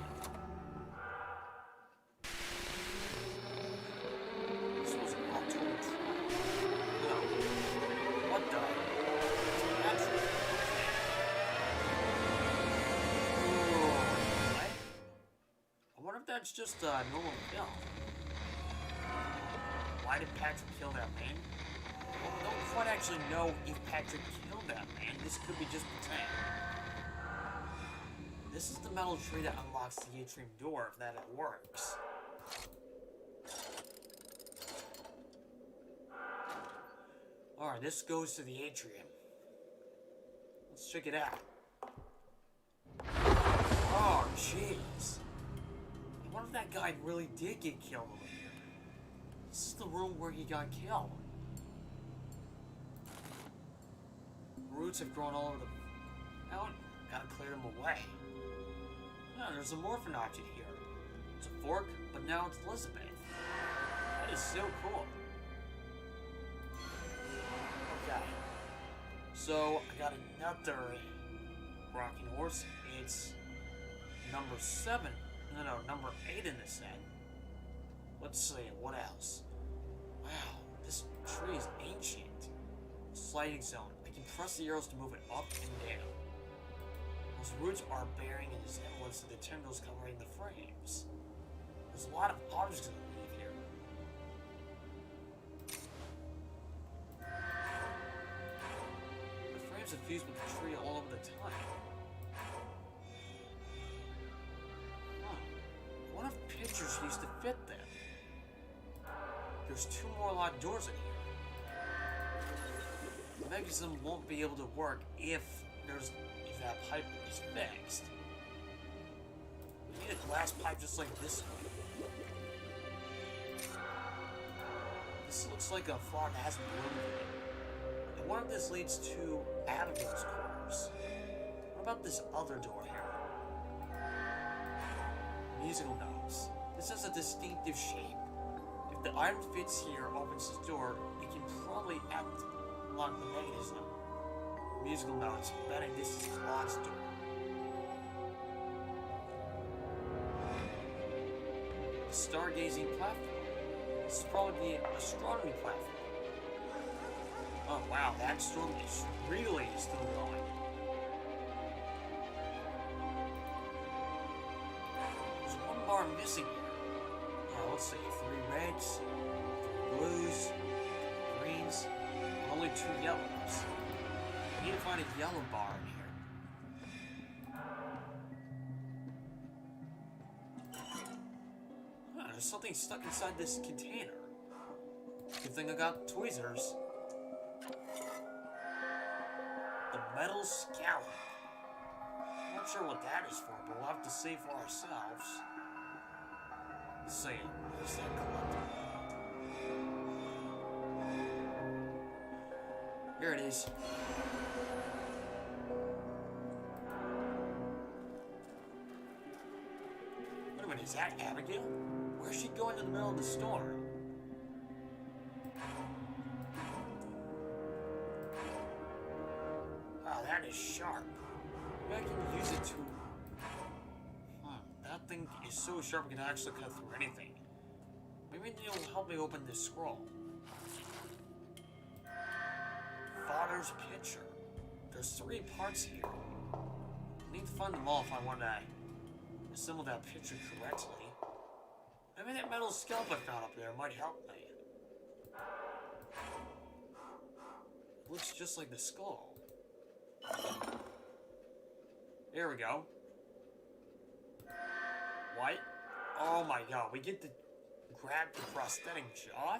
This that's just a normal kill. Why did Patrick kill that man? Well, we don't quite actually know if Patrick killed that man. This could be just pretend. This is the metal tree that unlocks the atrium door, if that works. Alright, this goes to the atrium. Let's check it out. Oh, jeez. I wonder if that guy really did get killed over here. This is the room where he got killed. Roots have grown all over the out. Gotta clear them away. Oh, there's a morphin object here. It's a fork, but now it's Elizabeth. That is so cool. Okay. So, I got another rocking horse. It's number 7. No, number 8 in the set. Let's see, what else? Wow, this tree is ancient. Sliding zone. I can press the arrows to move it up and down. Those roots are bearing a resemblance to the tendrils covering the frames. There's a lot of objects in the leaf here. The frames are fused with the tree all over the time. Huh. What if pictures used to fit them? There's 2 more locked doors in here. The mechanism won't be able to work if that pipe is fixed. We need a glass pipe just like this one. This looks like a flower that hasn't bloomed yet. I wonder if this leads to Abigail's quarters. What about this other door here? Musical notes. This has a distinctive shape. If the item fits here, opens this door, it can probably unlock the mechanism. Musical notes, betting this is Claude's door. Stargazing platform. This is probably the astronomy platform. Oh wow, that storm is really still going. There's 1 bar missing here. Let's see, 3 reds, 3 blues, 3 greens, and only 2 yellows. I need to find a yellow bar in here. There's something stuck inside this container. Good thing I got tweezers. The metal scallop. Not sure what that is for, but we'll have to see for ourselves. Let's see. Where's that collector? Here it is. Wait a minute, is that Abigail? Where's she going in the middle of the storm? Wow, that is sharp. Maybe I can use it to... That thing is so sharp it can actually cut through anything. Maybe it'll help me open this scroll. Father's picture. There's 3 parts here. I need to find them all if I want to assemble that picture correctly. Maybe that metal scalp I found up there might help me. It looks just like the skull. There we go. What? Oh my god, we get to grab the prosthetic jaw?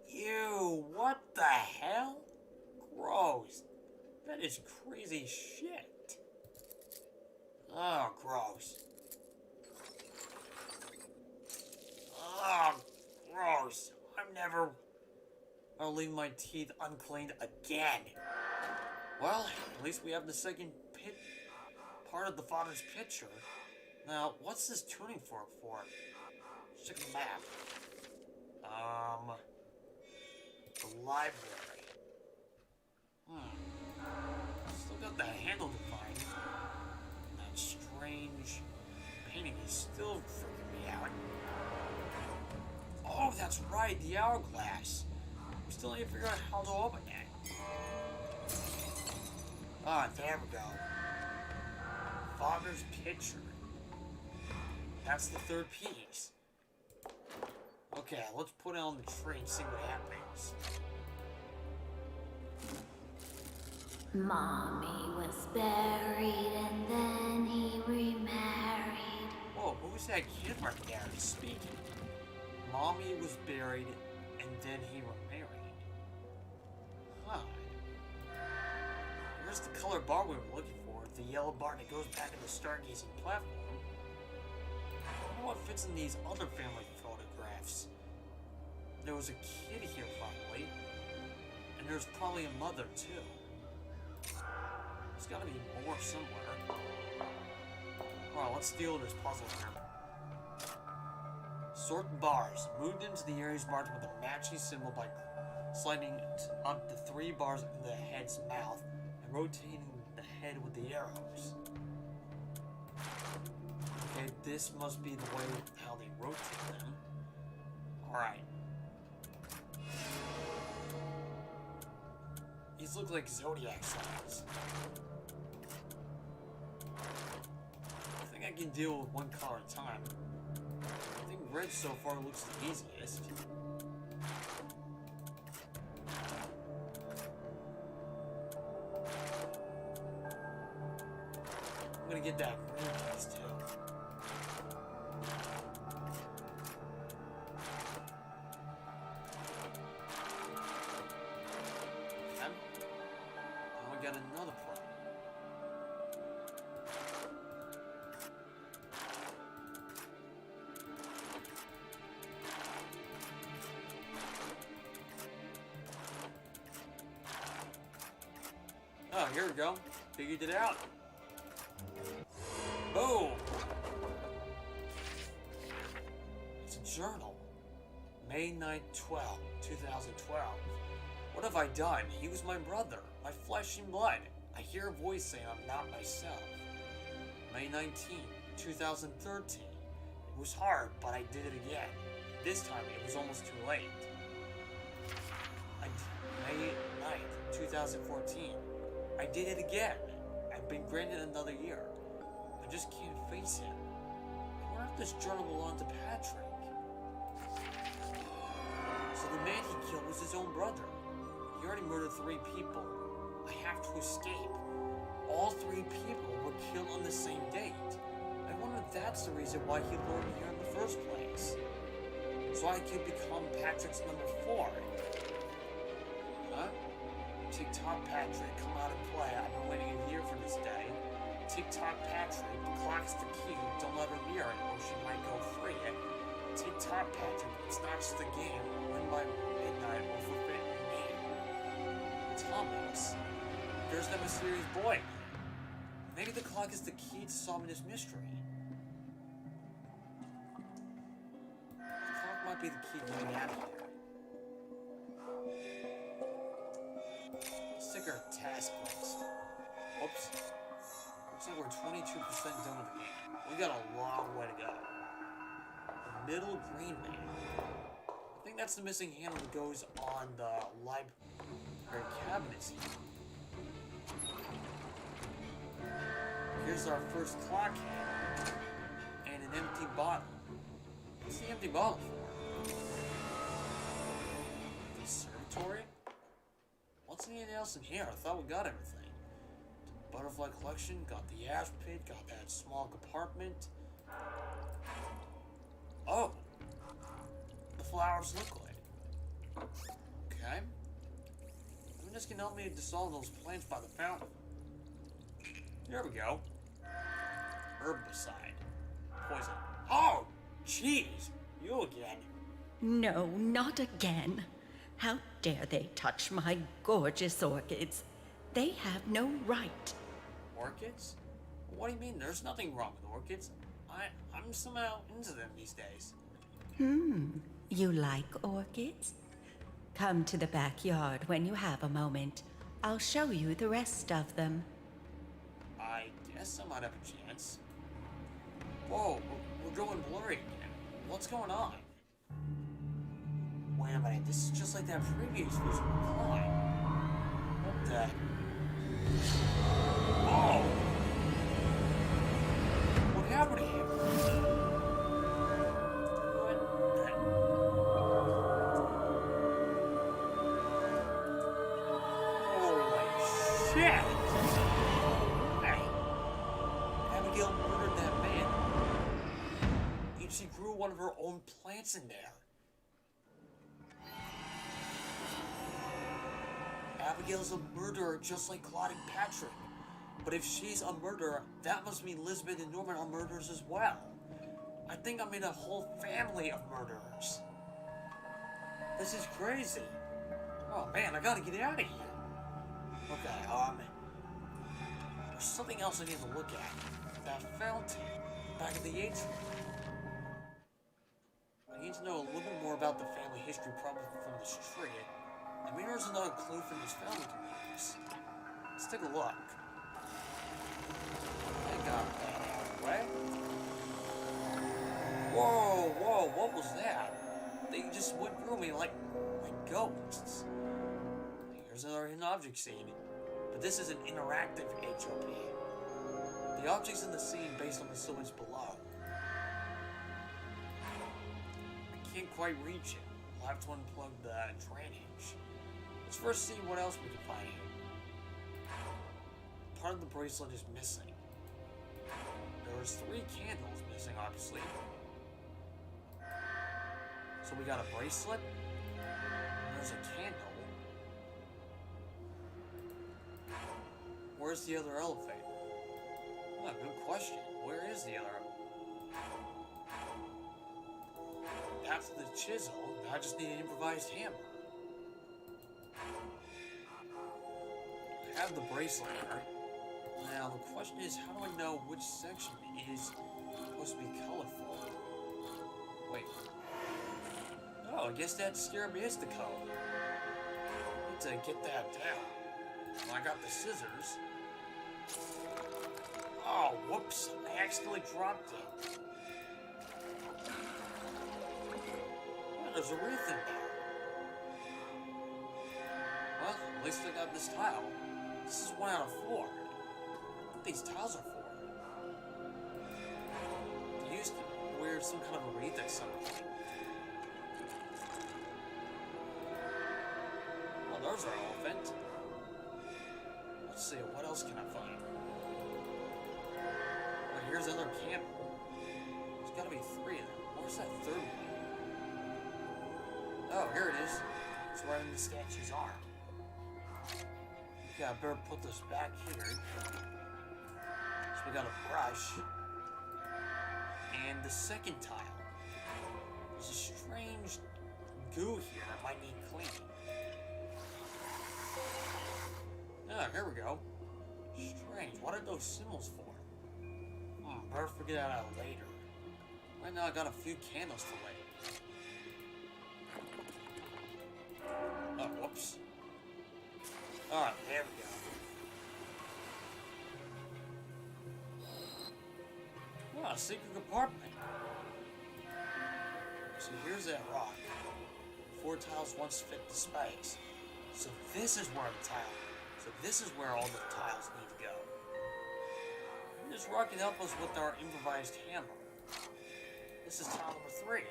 Ew, what the hell? Gross. That is crazy shit. Oh, gross. Oh, gross. I'll leave my teeth uncleaned again. Well, at least we have the second part of the father's picture. Now, what's this tuning fork for? Let's check the map. The library. Still got the handle to find. That strange painting is still freaking me out. Oh, that's right, the hourglass. We still need to figure out how to open it. Ah, there we go. Father's picture. That's the third piece. Okay, let's put it on the tree and see what happens. Mommy was buried and then he remarried. Whoa, who's that kid right there speaking? Mommy was buried and then he remarried. Huh. Here's the color bar we were looking for. The yellow bar that goes back to the stargazing platform. I wonder what fits in these other family photographs. There was a kid here probably. And there's probably a mother too. There's gotta be more somewhere. Alright, let's deal with this puzzle here. Sort bars. Moved into the areas marked with a matching symbol by sliding up the 3 bars in the head's mouth and rotating the head with the arrows. Okay, this must be the way how they rotate them. Alright. These look like zodiac signs. I think I can deal with one color at a time. I think red so far looks the easiest. I'm gonna get that green piece too. Okay. Now we got another problem. Oh, here we go. Figured it out. Boom! It's a journal. May 9th, 2012. What have I done? He was my brother, my flesh and blood. I hear a voice saying I'm not myself. May 19th, 2013. It was hard, but I did it again. This time it was almost too late. May 9th, 2014. I did it again. I've been granted another year. I just can't face it. I wonder if this journal belonged to Patrick. So the man he killed was his own brother. He already murdered 3 people. I have to escape. All 3 people were killed on the same date. I wonder if that's the reason why he lured me here in the first place. So I could become Patrick's number 4. Huh? Tick-tock Patrick, come out and play. I've been waiting a year for this day. Tick-tock Patrick, the clock's the key. Don't let her near it or she might go free. Tick-tock Patrick, it's not just a game. Win by midnight or forfeit your name. Thomas, there's that mysterious boy. Maybe the clock is the key to solving this mystery. The clock might be the key to getting out of here. Sticker task list. Oops. Looks like we're 22% done with the game. We got a long way to go. The middle green man. I think that's the missing handle that goes on the library cabinets here. Here's our first clock hand. And an empty bottle. What's the empty bottle for? Conservatory? What's anything else in here? I thought we got everything. The butterfly collection, got the ash pit, got that small compartment. Oh! The flowers liquid. Okay. Maybe this can help me dissolve those plants by the fountain. There we go. Herbicide. Poison. Oh! Jeez! You again. No, not again. How dare they touch my gorgeous orchids? They have no right. Orchids? What do you mean? There's nothing wrong with orchids. I'm somehow into them these days. You like orchids? Come to the backyard when you have a moment. I'll show you the rest of them. I guess I might have a chance. Whoa, we're going blurry again. What's going on? Wait a minute, this is just like that previous version of Klein. What the? Whoa! What happened to him? that? Hey, Abigail murdered that man. And she grew one of her own plants in there. Abigail's a murderer just like Claude and Patrick. But if she's a murderer, that must mean Elizabeth and Norman are murderers as well. I think I'm in a whole family of murderers. This is crazy. Oh man, I gotta get out of here. Okay, there's something else I need to look at. That fountain, back of the atrium. I need to know a little bit more about the family history, probably from this tree. And maybe there's another clue from this family communities. Let's take a look. I got that out of the way. Whoa, whoa, what was that? They just went through me like ghosts. Here's another hidden object scene. But this is an interactive HOP. The objects in the scene based on the sewage below. I can't quite reach it. I'll have to unplug the drainage. Let's first see what else we can find here. Part of the bracelet is missing. There's 3 candles missing, obviously. So we got a bracelet, and there's a candle. Where's the other elevator? Oh, good question. Where is the other? That's the chisel. I just need an improvised hammer. I have the bracelet here. Now the question is, how do I know which section is supposed to be colorful? Wait. Oh, I guess that scarab is the code. I need to get that down. Well, I got the scissors. Oh, whoops. I accidentally dropped it. Oh, there's a wreath in there. Well, at least I got this tile. This is 1 out of 4. What these tiles are for? They used to wear some kind of a wreath at some point. Well, there's our elephant. Let's see, what else can I find? Oh, here's another candle. There's gotta be 3 of them. Where's that 3rd one? Oh, here it is. It's right in the statue's arm. Okay, I better put this back here. So we got a brush. And the second tile. There's a strange goo here that might need cleaning. Ah, here we go. Strange. What are those symbols for? Better figure that out later. Right now I got a few candles to light. Oh, whoops. Alright, there we go. Ah, a secret compartment. So here's that rock. 4 tiles once fit the space. So this is where the tile. So this is where all the tiles need to go. And this rock can help us with our improvised hammer. This is tile number 3.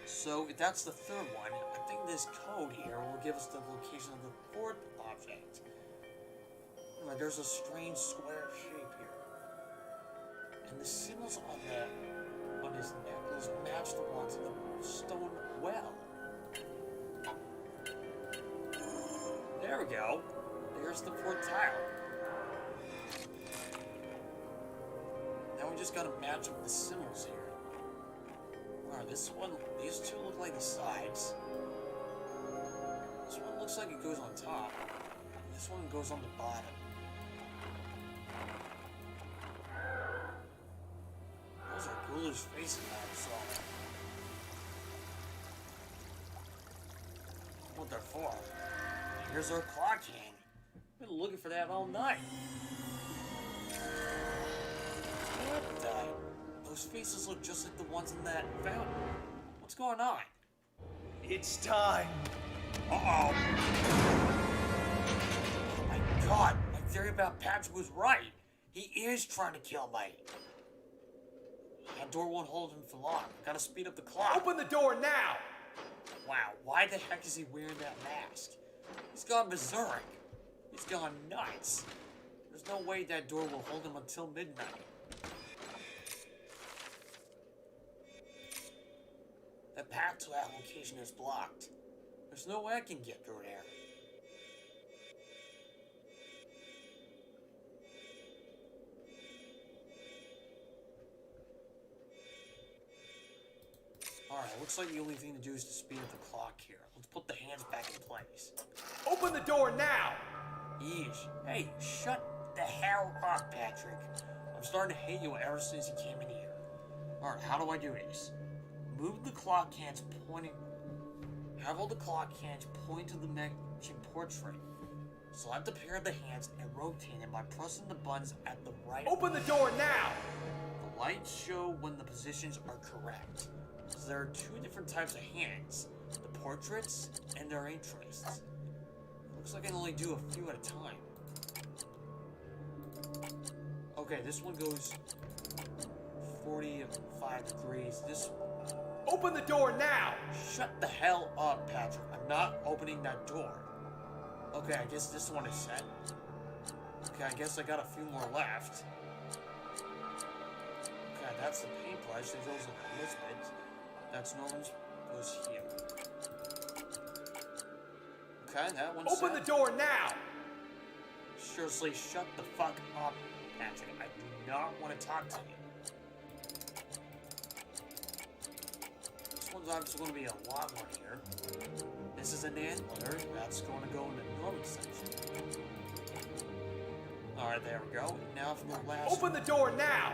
So if that's the 3rd one, I think this code here will give us the location of the 4th object. There's a strange square shape here. And the symbols on his necklace match the ones in the stone well. There we go. There's the 4th tile. Now we just gotta match up the symbols here. Alright, this one, these 2 look like the sides. This one looks like it goes on top. This one goes on the bottom. Those are Gulu's faces I saw. What they're for. Here's our clock hand. I've been looking for that all night. What the? Those faces look just like the ones in that fountain. What's going on? It's time. Uh-oh. Oh my god, my theory about Patrick was right. He is trying to kill me. That door won't hold him for long. Gotta speed up the clock. Open the door now! Wow, why the heck is he wearing that mask? He's gone berserk. He's gone nuts. There's no way that door will hold him until midnight. The path to that location is blocked. There's no way I can get through there. Alright, looks like the only thing to do is to speed up the clock here. Let's put the hands back in place. Open the door now! Yeesh. Hey, shut the hell up, Patrick. I'm starting to hate you ever since you came in here. Alright, how do I do this? Move the clock hands pointing... Have all the clock hands point to the matching portrait. Select a pair of the hands and rotate them by pressing the buttons at the right... Open the door now! The lights show when the positions are correct. So there are two different types of hands. The portraits and their interests. Looks like I can only do a few at a time. Okay, this one goes 45 degrees. This... Open the door now! Shut the hell up, Patrick. I'm not opening that door. Okay, I guess this one is set. Okay, I guess I got a few more left. Okay, that's the paintbrush that goes in Elizabeth. That's Norman's goes here. Okay, that one's Open set. the door now! Seriously, shut the fuck up, Patrick. I do not want to talk to you. This one's obviously going to be a lot more here. This is an antler. That's going to go in the Norman section. Alright, there we go. Now for the last... Open the door now!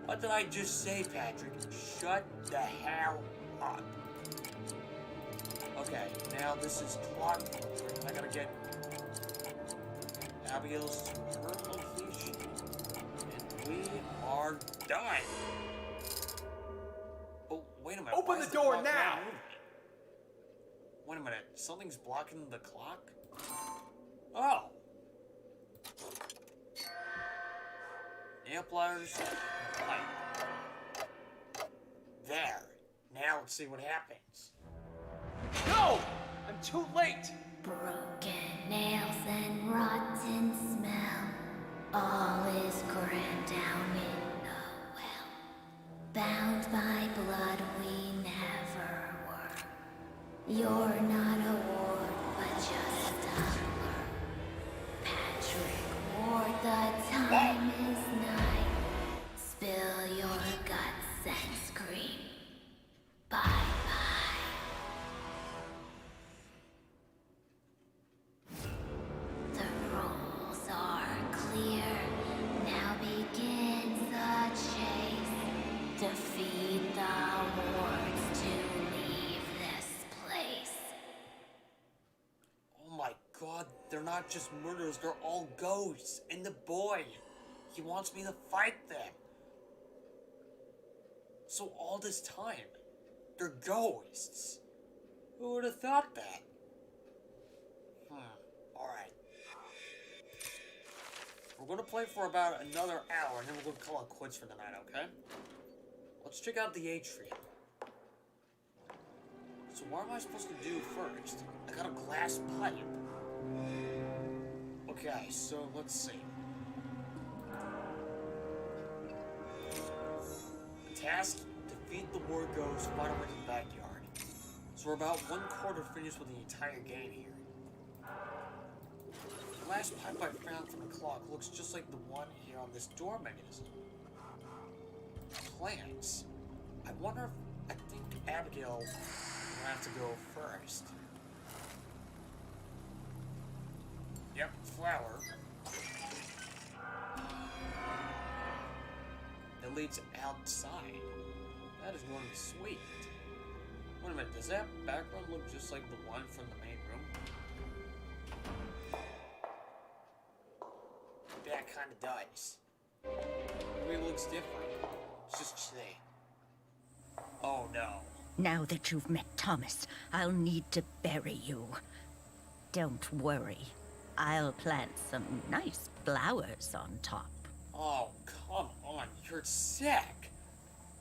What did I just say, Patrick? Shut the hell up. Okay, now this is clock portrait. I gotta get Abigail's to her location. And we are done. Oh, wait a minute. Open Why the is door clock now! not moving? Wait a minute. Something's blocking the clock? Oh. Nail pliers. Pipe. There. Now let's see what happens. No! I'm too late! Broken nails and rotten smell. All is crammed down in the well. Bound by blood we never were. You're not a ward, but just a lure. Patrick Ward, the time is nigh. Spill your guts and scream. Bye-bye. The rules are clear. Now begins the chase. Defeat the wards to leave this place. Oh my god, they're not just murderers, they're all ghosts. And the boy, he wants me to fight them. So all this time, they're ghosts. Who would have thought that? Alright. We're gonna play for about another hour, and then we're gonna call it quits for the night, okay? Let's check out the atrium. So what am I supposed to do first? I got a glass pipe. Okay, so let's see. Task, defeat the war ghost, find a way to the backyard. So we're about 1/4 finished with the entire game here. The last pipe I found from the clock looks just like the one here on this door mechanism. Plants. I wonder if, I think Abigail will have to go first. Yep, flower. That leads outside. That is going to be sweet. Wait a minute, does that background look just like the one from the main room? Yeah, it kinda does. Maybe it looks different. It's just today. Oh no. Now that you've met Thomas, I'll need to bury you. Don't worry. I'll plant some nice flowers on top. Oh, come on. You're sick.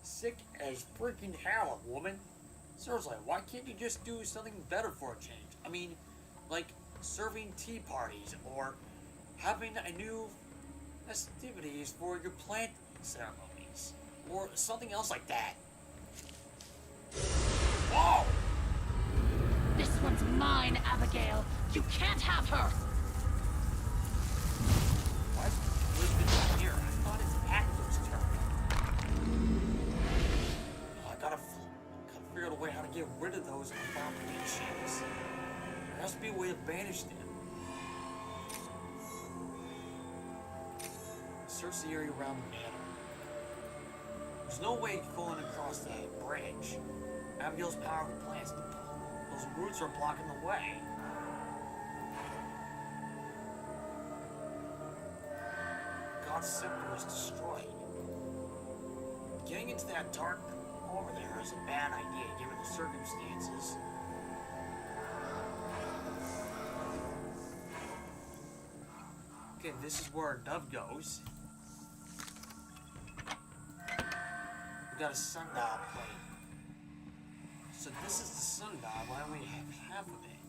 Sick as freaking hell, woman. Seriously, why can't you just do something better for a change? I mean, like serving tea parties or having a new festivities for your plant ceremonies or something else like that. Whoa! This one's mine, Abigail. You can't have her. What? Where's the here? I thought it's Actor's turn. I gotta figure out a way how to get rid of those abominations. There has to be a way to banish them. Search the area around the manor. There's no way going across that bridge. Abigail's powerful plants, those roots are blocking the way. God's scepter is destroyed. Getting into that dark over there is a bad idea given the circumstances. Okay, this is where our dove goes. We got a sundial plate. So this is the sundial, why don't we have half of it?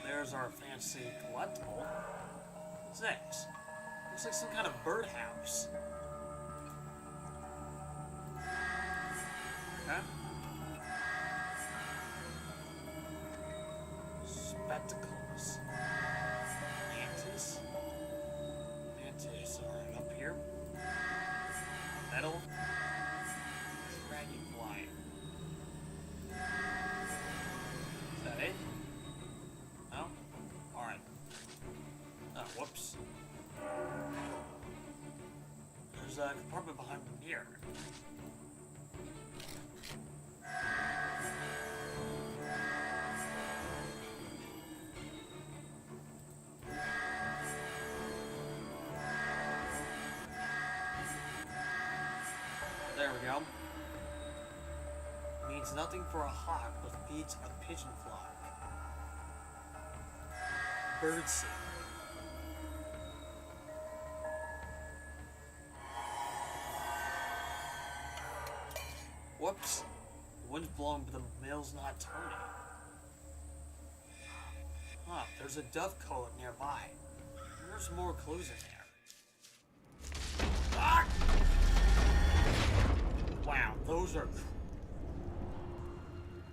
There's our fancy collectible. What's this? Looks like some kind of birdhouse. Okay. Spectacles. Mantis. Mantis, alright, up here. Metal. Dragonfly. Is that it? No? Alright. Oh, whoops. There's a compartment behind the mirror. There we go. Means nothing for a hawk, but feeds a pigeon flock. Birdseed. Whoops. The wind's blowing, but the mill's not turning. Huh, there's a dovecote nearby. There's more clues in there. Ah! Wow, those are...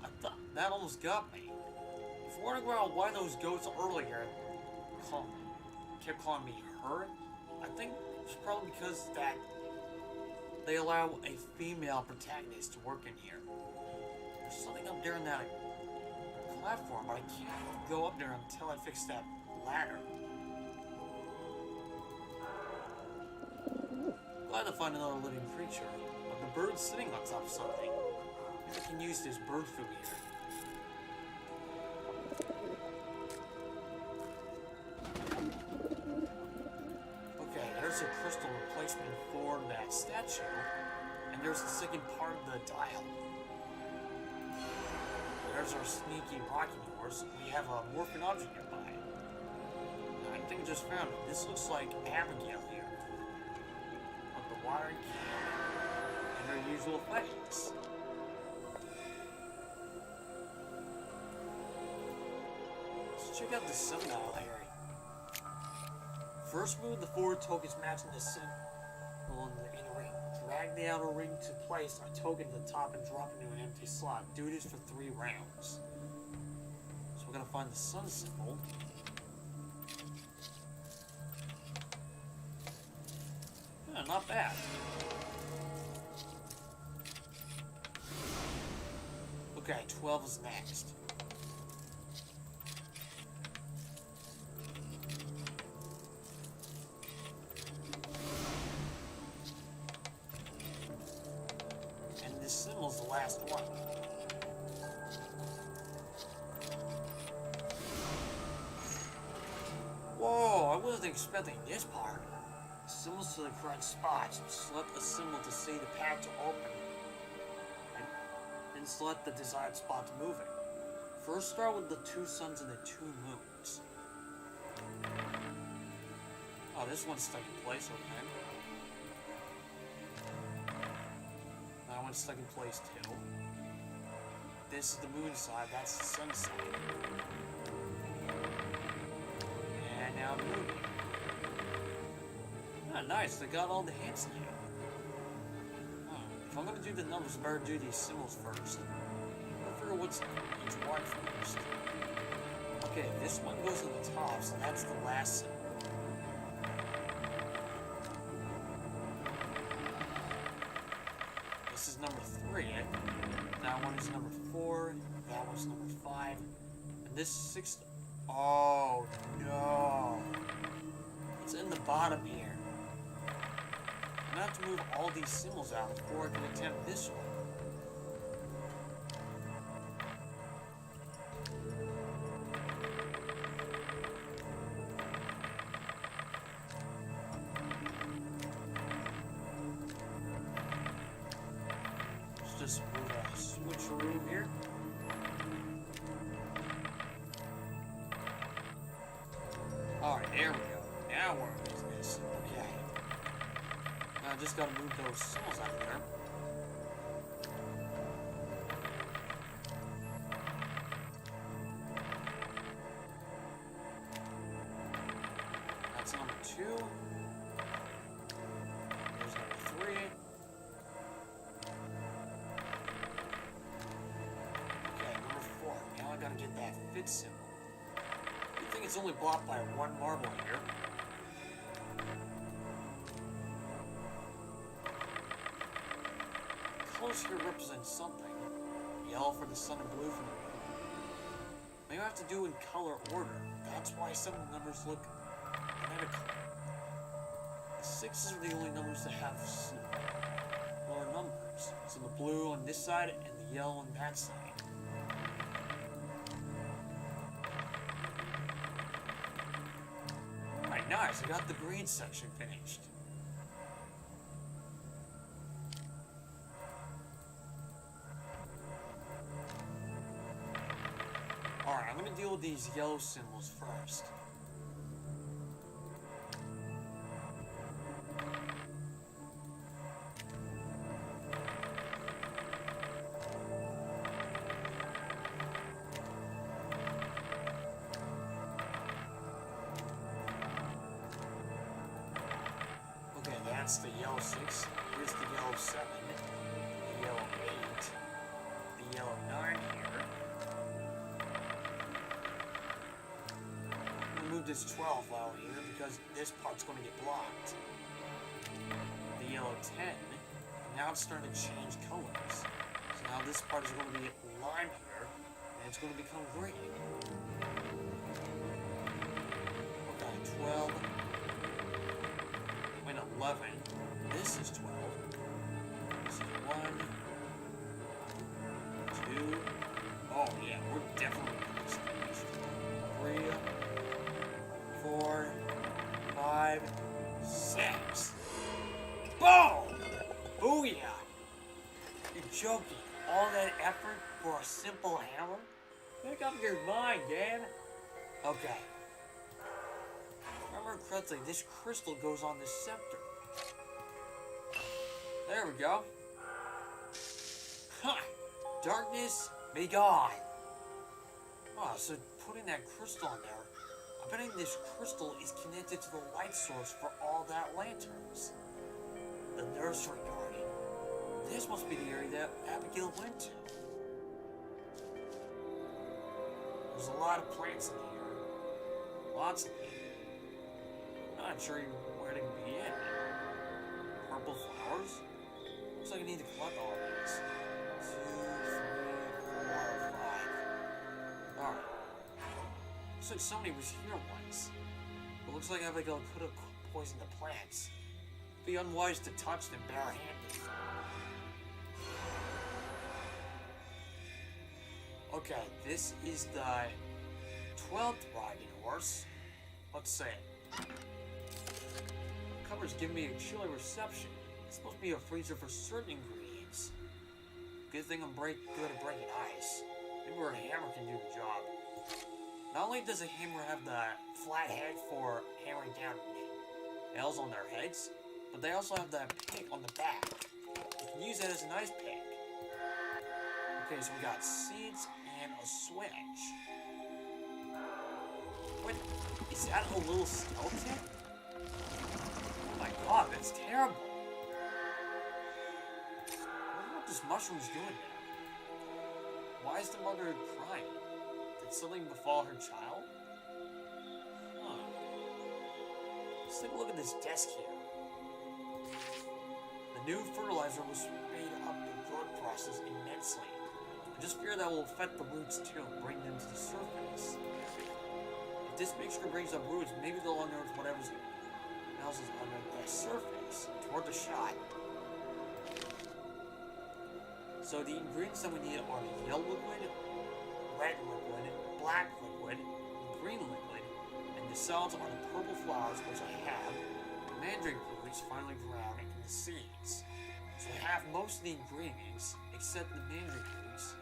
I thought that almost got me. I was wondering about why those goats earlier kept calling me her. I think it's probably because that they allow a female protagonist to work in here. There's something up there in that platform, but I can't go up there until I fix that ladder. Glad to find another living creature, but the bird's sitting on top of something. Maybe I can use this bird food here. Okay, there's a crystal replacement for that statue, and there's the second part of the dial. There's our sneaky rocking horse. We have a morphing object nearby. I think I just found it. This looks like Abigail here. With the watering can and her usual effects. Let's check out the sundial area. First, move the forward tokens matching the symbol in the inner ring. Drag the outer ring to place a token to the top and drop into an empty slot. Do this for 3 rounds. So we're gonna find the sun symbol. Yeah, not bad. Okay, 12 is next. This symbol's the last one. Whoa, I wasn't expecting this part. Symbols to the correct spots. Select a symbol to see the path to open. And then select the desired spot to move it. First start with the 2 suns and the 2 moons. Oh, this one's stuck in place, okay. one's stuck in place too. This is the moon side, that's the sun side. And now moon. Ah, nice, they got all the hints now. If I'm gonna do the numbers, I better do these symbols first. I'll figure what's each one first. Okay, this one goes on the top, so that's the last symbol. This is number 3. That one is number 4. That one's number 5. And this is 6. Oh no! It's in the bottom here. I have to move all these symbols out before I can attempt this one. Let's just move a switcheroo here. Alright, there we go. Now we're in business. Okay. I just gotta move those symbols out of there. That's number 2. Here's number 3. Okay, number 4. Now I gotta get that fit symbol. Good thing it's only blocked by one marble here. Colors here represent something. Yellow for the sun and blue for the moon. Maybe I have to do in color order. That's why some numbers look identical. The 6s are the only numbers that have similar numbers. So the blue on this side and the yellow on that side. Alright, nice. I got the green section finished. Alright, I'm gonna deal with these yellow symbols first. Okay, that's the yellow 6. Here's the yellow 7. The yellow 8. The yellow 9 here. Move this 12 out here because this part's going to get blocked. The yellow 10, and now it's starting to change colors. So now this part is going to be lime here, and it's going to become green. Okay, 12. Wait, 11. This is 12. This is 1, 2. Oh yeah, we're definitely going to this. 3. 4, 5, 6. Boom! Booyah! You're joking. All that effort for a simple hammer? Make up your mind, Dan. Okay. Remember correctly, this crystal goes on this scepter. There we go. Huh. Darkness, be gone. Oh, so putting that crystal on there, I'm betting this crystal is connected to the light source for all that lanterns. The nursery garden. This must be the area that Abigail went to. There's a lot of plants in here. Lots of them. Not sure where to begin. Purple flowers? Looks like I need to collect all of these. 2, 3, 4, 5. Alright. Looks like somebody was here once. It looks like Abigail could have poisoned the plants. It'd be unwise to touch them barehanded. Okay, this is the 12th riding horse. Let's say it. Cover's giving me a chilly reception. It's supposed to be a freezer for certain ingredients. Good thing I'm good at breaking ice. Maybe our hammer can do the job. Not only does a hammer have the flat head for hammering down nails on their heads, but they also have the pick on the back, which can use that as an ice pick. Okay, so we got seeds and a switch. Wait, is that a little skeleton? Oh my god, that's terrible. I wonder what this mushroom's doing there. Why is the mother crying? Did something befall her child? Huh. Let's take a look at this desk here. The new fertilizer will speed up the growth process immensely. I just fear that will affect the roots too, bring them to the surface. If this mixture brings up roots, maybe they'll unearth whatever else is under the surface. Toward the shot. So the ingredients that we need are yellow liquid, red liquid, black liquid, green liquid, and the solids are the purple flowers, which I have, mandrake roots finely ground, and the seeds. So I have most of the ingredients, except the mandrake roots.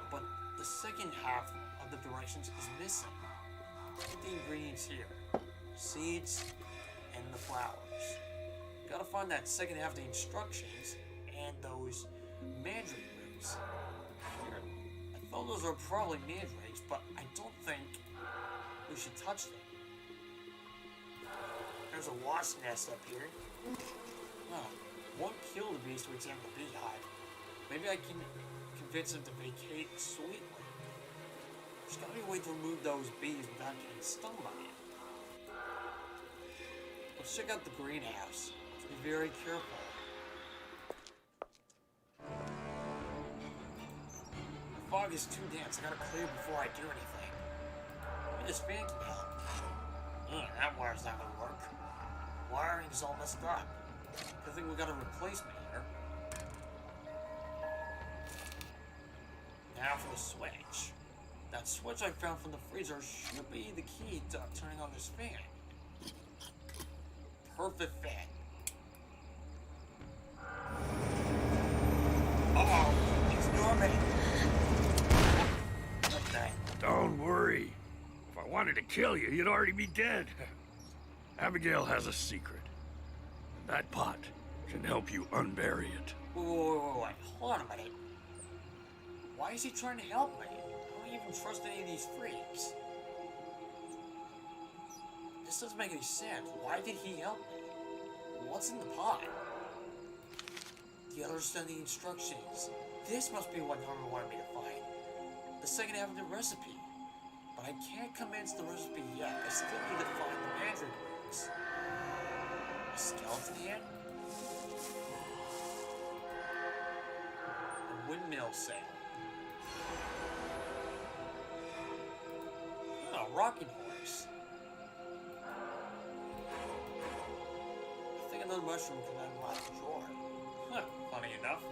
But the second half of the directions is missing. Look at the ingredients here. Seeds and the flowers. Gotta find that second half of the instructions and those mandrake roots. Here, I thought those are probably mandrakes, but I don't think we should touch them. There's a wasp nest up here. Oh, won't kill the bees to examine the beehive. Maybe I can convince them to vacate sweetly. There's gotta be a way to remove those bees without getting stung by it. Let's check out the greenhouse. Let's be very careful. The fog is too dense. I gotta clear before I do anything. Maybe this fan can help. That wire's not gonna work. Wiring's all messed up. I think we got a replacement here. Now for the switch. That switch I found from the freezer should be the key to turning on this fan. Perfect fit. Uh-oh, it's Norman. What the? Don't worry. If I wanted to kill you, you'd already be dead. Abigail has a secret. And that pot can help you unbury it. Wait. Hold on a minute. Why is he trying to help me? I don't even trust any of these freaks. This doesn't make any sense. Why did he help me? What's in the pot? Do you understand the instructions? This must be what Norman wanted me to find. The second half of the recipe. But I can't commence the recipe yet. I still need to find the mandrake roots. A skeleton here? A windmill sail. Oh, a rocking horse. I think another mushroom can unlock the drawer. Huh, funny enough.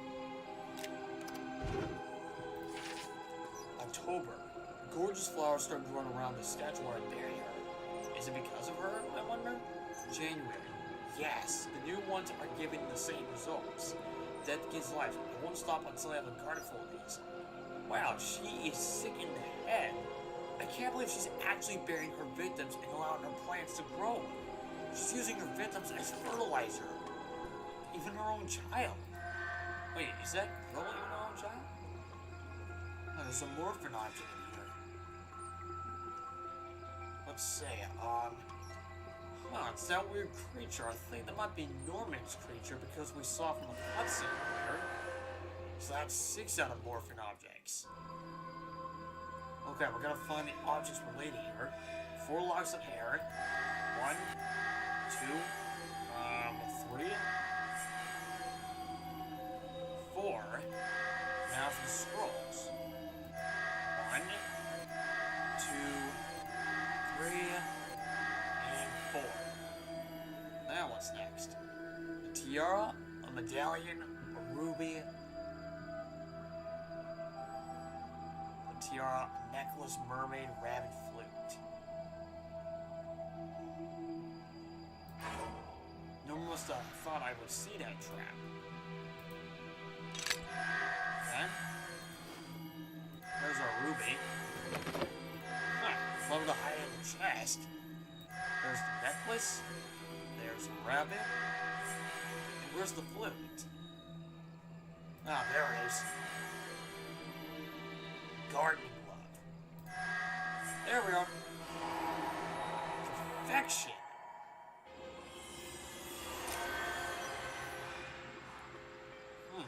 October. Gorgeous flowers start growing around the statue where I buried her. Is it because of her, I wonder? January. Yes, the new ones are giving the same results. Death gives life. I won't stop until I have a garden full of these. Wow, she is sick in the head. I can't believe she's actually burying her victims and allowing her plants to grow. She's using her victims as fertilizer. Even her own child. Wait, is that girl even her own child? Oh, there's a morphin object in here. Let's see, it's that weird creature. I think that might be Norman's creature because we saw from the cutscene earlier. So that's 6 out of morphin objects. Okay, we're gonna find the objects related here. 4 locks of hair. 1, 2, 3, 4. Now for the scrolls. 1, 2, 3, and 4. Now what's next? A tiara, a medallion, a ruby, a tiara, a necklace, mermaid, rabbit, flute. No one must have thought I would see that trap. Okay. There's our ruby. Huh, love the hide in the chest. There's the necklace. There's a rabbit. And Where's the flute? Ah, there it is. Gardening glove. There we are. Perfection.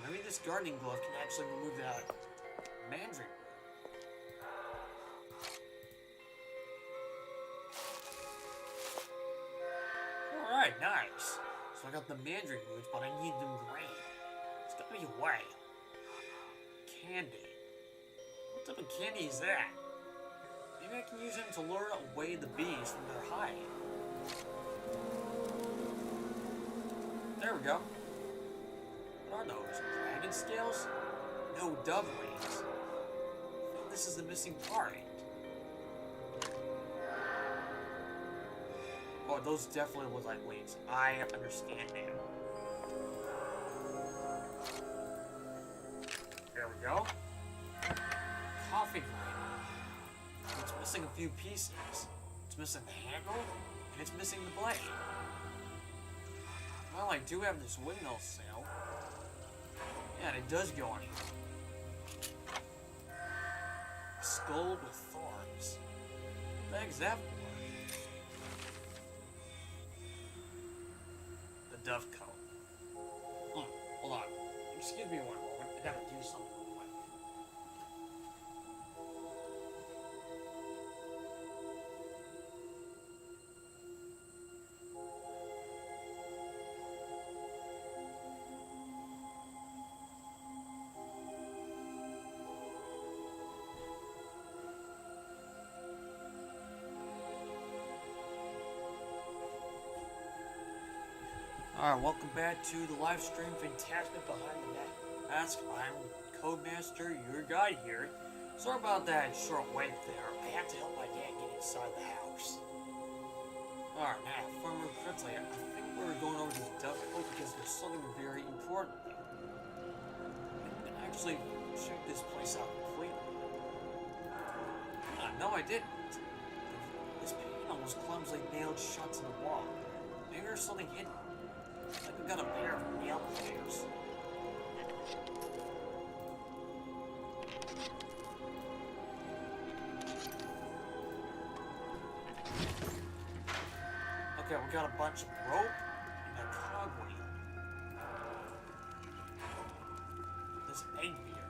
Maybe this gardening glove can actually remove that mandrake. Alright, nice. So I got the mandrake roots, but I need them green. There's gotta be a way. Candy. What type of candy is that? Maybe I can use them to lure away the bees from their hive. There we go. What are those? Dragon scales? No, dove wings. I think this is the missing part. Oh, those definitely look like wings. I understand now. There we go. Coffee grinder. It's missing a few pieces. It's missing the handle, and it's missing the blade. Well, I do have this windmill sail. Yeah, and it does go on here. A skull with thorns. What the heck's that for? The dove coat. Hold on. Excuse me one moment. I gotta do something real quick. Alright, welcome back to the live stream Phantasmat Behind the Mask. I'm CodeMaster, your guide here. Sorry about that short wait there. I had to help my dad get inside the house. Alright, now, Farmer Critley, I think we're going over to the dove coat because there's something very important there. I didn't actually check this place out completely. No, I didn't. This panel was clumsily nailed shut to the wall. Maybe there's something hidden. Like we got a pair of nail players. Okay, we got a bunch of rope and a cogwheel. This egg beer.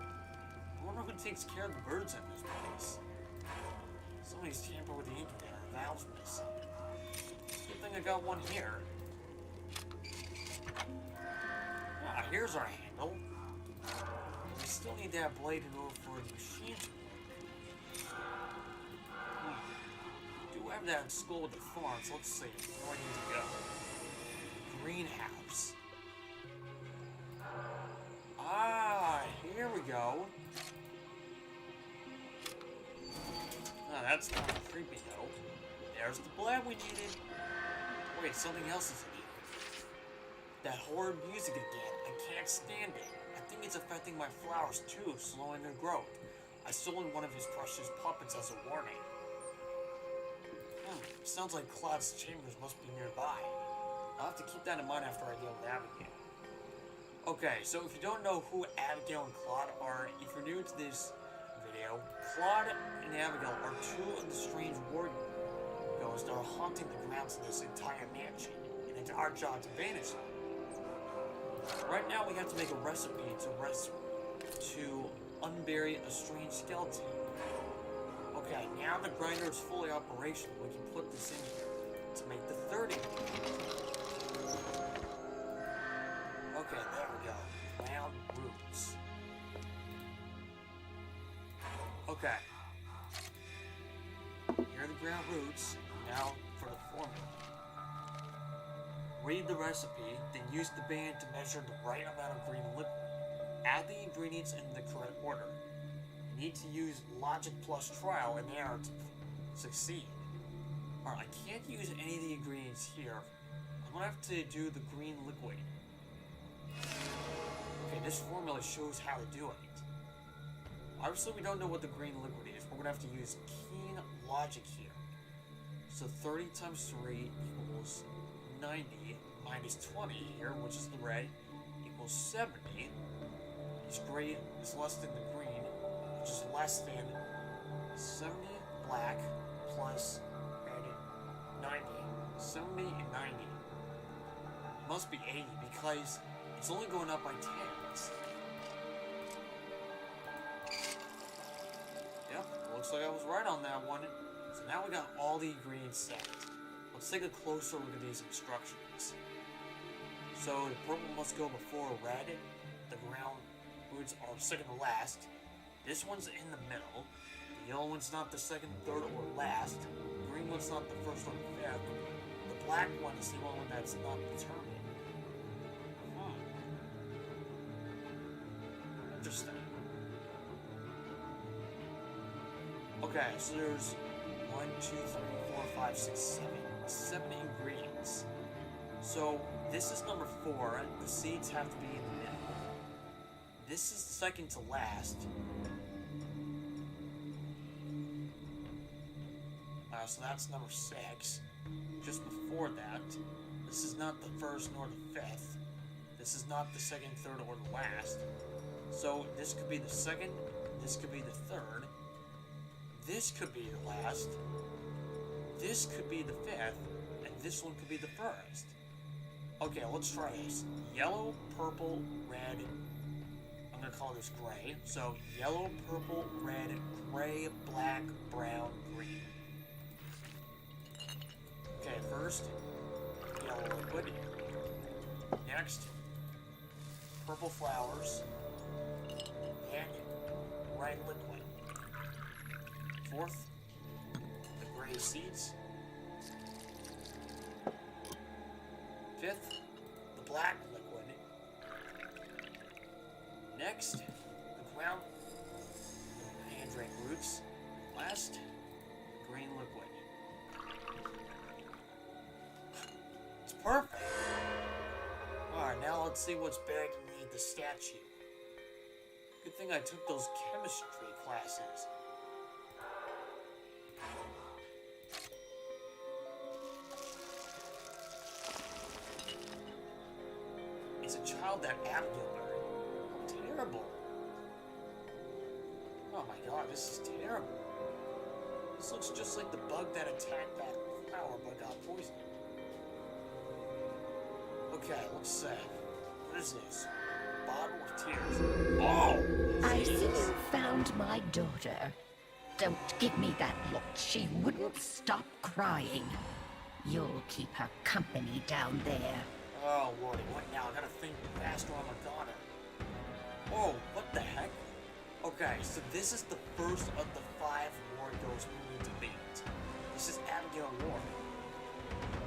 I wonder who takes care of the birds in this place. Somebody's tampered with the incubator. The valve's missing. Good thing I got one here. Here's our handle. We still need that blade in order for the machine to work. Do have that skull with the thorns. Let's see. Where do I need to go? Greenhouse. Ah, here we go. Oh, that's kind of creepy though. There's the blade we needed. Wait, something else is in here. That horrid music again. I can't stand it. I think it's affecting my flowers too, slowing their growth. I stole one of his precious puppets as a warning. Sounds like Claude's chambers must be nearby. I'll have to keep that in mind after I deal with Abigail. Okay, so if you don't know who Abigail and Claude are, if you're new to this video, Claude and Abigail are two of the strange warriors that are haunting the grounds of this entire mansion, and it's our job to banish them. Right now, we have to make a recipe to unbury a strange skeleton. Okay, now the grinder is fully operational. We can put this in here to make the 30. Okay, there we go. Ground roots. Okay. Here are the ground roots. Now for the formula. Read the recipe, then use the band to measure the right amount of green liquid. Add the ingredients in the correct order. You need to use logic plus trial and error to succeed. Alright, I can't use any of the ingredients here. I'm gonna have to do the green liquid. Okay, this formula shows how to do it. Obviously, we don't know what the green liquid is. We're gonna have to use keen logic here. So 30 times 3 equals 90 minus 20 here, which is the red, equals 70. This gray is less than the green, which is less than 70 black plus red 90. 70 and 90. It must be 80 because it's only going up by 10s. Yep, looks like I was right on that one. So now we got all the ingredients set. Let's take a closer look at these instructions. So the purple must go before red. The ground roots are second to last. This one's in the middle. The yellow one's not the second, third, or last. The green one's not the first or fifth. The black one is the only one that's not determined. Interesting. Okay, so there's 1, 2, 3, 4, 5, 6, 7. 7 ingredients. So this is number 4. The seeds have to be in the middle. This is the second to last. So that's number 6. Just before that, this is not the first nor the fifth. This is not the second, third, or the last. So this could be the second, this could be the third, this could be the last, this could be the fifth, and this one could be the first. Okay, let's try this. Yellow, purple, red. I'm gonna call this gray. So yellow, purple, red, gray, black, brown, green. Okay, first, yellow liquid. Next, purple flowers. And red liquid. Fourth, the gray seeds. Fifth, the black liquid. Next, the ground and drain roots. Last, the green liquid. It's perfect. Alright, now let's see what's buried beneath the statue. Good thing I took those chemistry classes. It's a child that Abigail buried. Terrible. Oh my god, this is terrible. This looks just like the bug that attacked that flower but got poisoned. Okay, let's see. What is this? Bottle of tears. Oh! I see you found my daughter. Don't give me that look. She wouldn't stop crying. You'll keep her company down there. Oh, lordy, what now? I gotta think faster on my daughter. Oh, what the heck? Okay, so this is the first of the 5 Wargos we need to beat. This is Abigail Ward.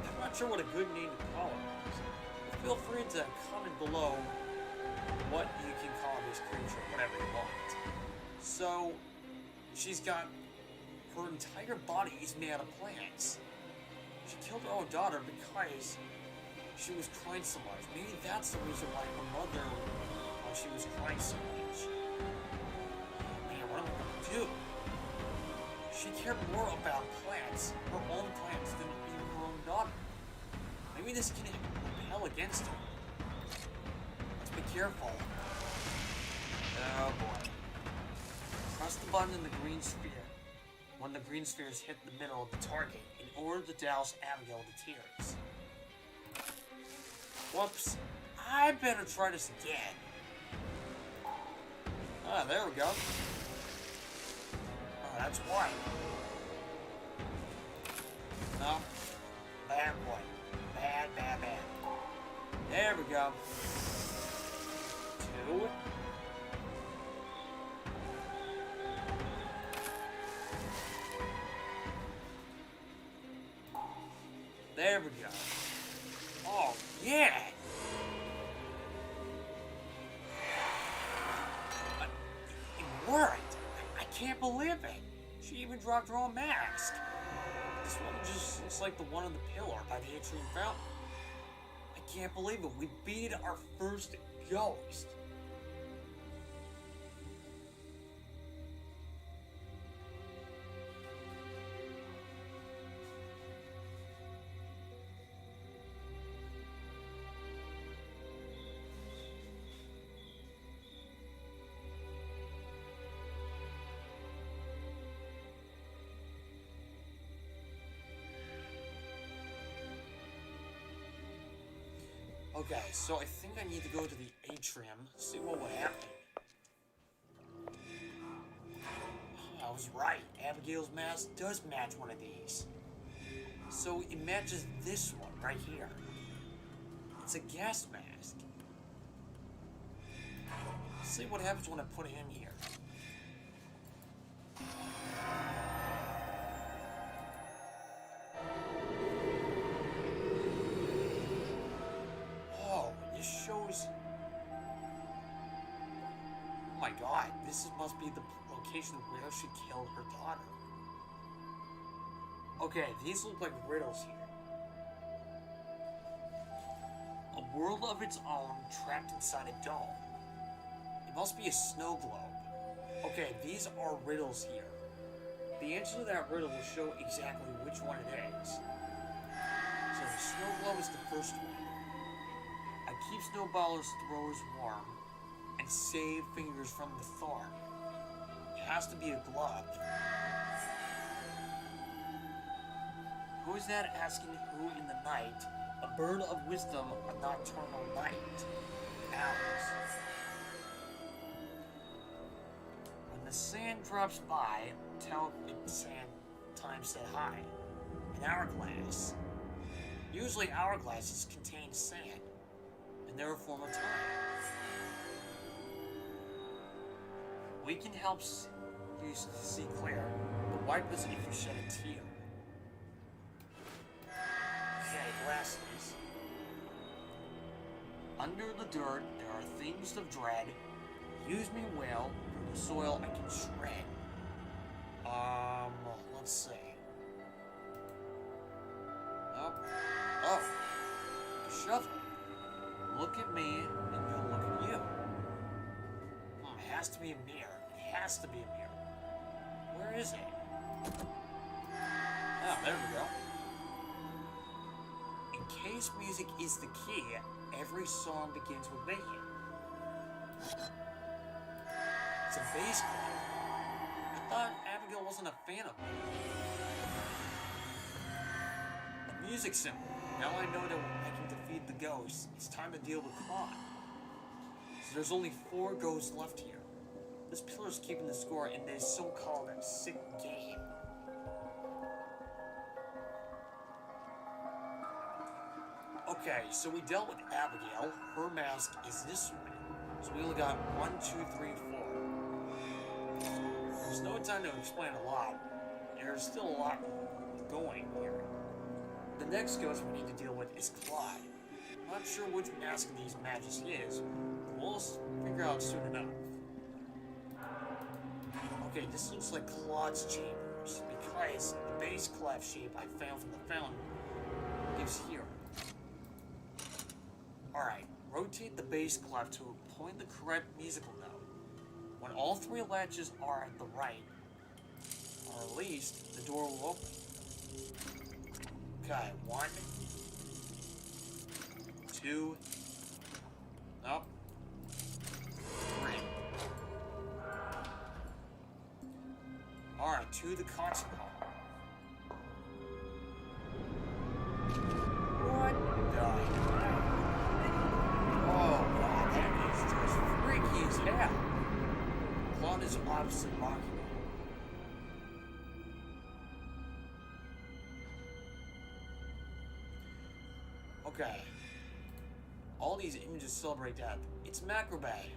I'm not sure what a good name to call her is. Feel free to comment below what you can call this creature, whatever you want. So, she's got her entire body is made out of plants. She killed her own daughter because she was crying so much. Maybe that's the reason why her mother, while she was crying so much. Man, what am I gonna do? She cared more about plants, her own plants, than even her own daughter. Maybe this can repel against her. Let's be careful. Oh boy. Press the button in the green sphere when the green spheres hit the middle of the target in order to douse Abigail with the tears. Whoops. I better try this again. Ah, there we go. Oh, that's white. No. Bad white. Bad, bad, bad. There we go. 2. There we go. Oh, yeah! It worked! I can't believe it! She even dropped her own mask! This one just looks like the one on the pillar by the atrium fountain. I can't believe it. We beat our first ghost. Okay, so I think I need to go to the atrium, see what would happen. I was right. Abigail's mask does match one of these. So it matches this one right here. It's a gas mask. Let's see what happens when I put it in here. Oh, this shows... Oh my god, must be the location where she killed her daughter. Okay, these look like riddles here. A world of its own trapped inside a dome. It must be a snow globe. Okay, these are riddles here. The answer to that riddle will show exactly which one it is. So the snow globe is the first one. I keep snowballers' throwers warm and save fingers from the thorn. It has to be a glove. Who is that asking who in the night? A bird of wisdom, a nocturnal night. Owls. When the sand drops by, tell it sand time said hi. An hourglass. Usually hourglasses contain sand, and they're a form of time. We can help you see clear, but wipe us if you shed a tear. Okay, glasses. Under the dirt, there are things of dread. Use me well, for the soil I can shred. Let's see. Oh, a shovel. Look at me, and you'll look at you. It has to be a mirror. It has to be a mirror. Where is it? Oh, there we go. In case music is the key, every song begins with mayhem. It's a bass clef. I thought Abigail wasn't a fan of it. A music symbol. Now I know that I can defeat the ghosts. It's time to deal with Claude. So there's only 4 ghosts left here. This pillar is keeping the score in this so-called sick game. Okay, so we dealt with Abigail. Her mask is this way. So we only got 1, 2, 3, 4. There's no time to explain a lot. There's still a lot going here. The next ghost we need to deal with is Clyde. I'm not sure which mask of these matches he is. We'll figure out soon enough. Okay, this looks like Claude's chambers, because the bass clef shape I found from the fountain gives here. Alright, rotate the bass clef to point the correct musical note. When all 3 latches are at the right, or at least, the door will open. Okay, 1, 2, nope, 3. Alright, to the concert hall. What the heck? Oh god, that is just freaky as hell. Claude is opposite mocking me. Okay. All these images celebrate death. It's Macro Bay.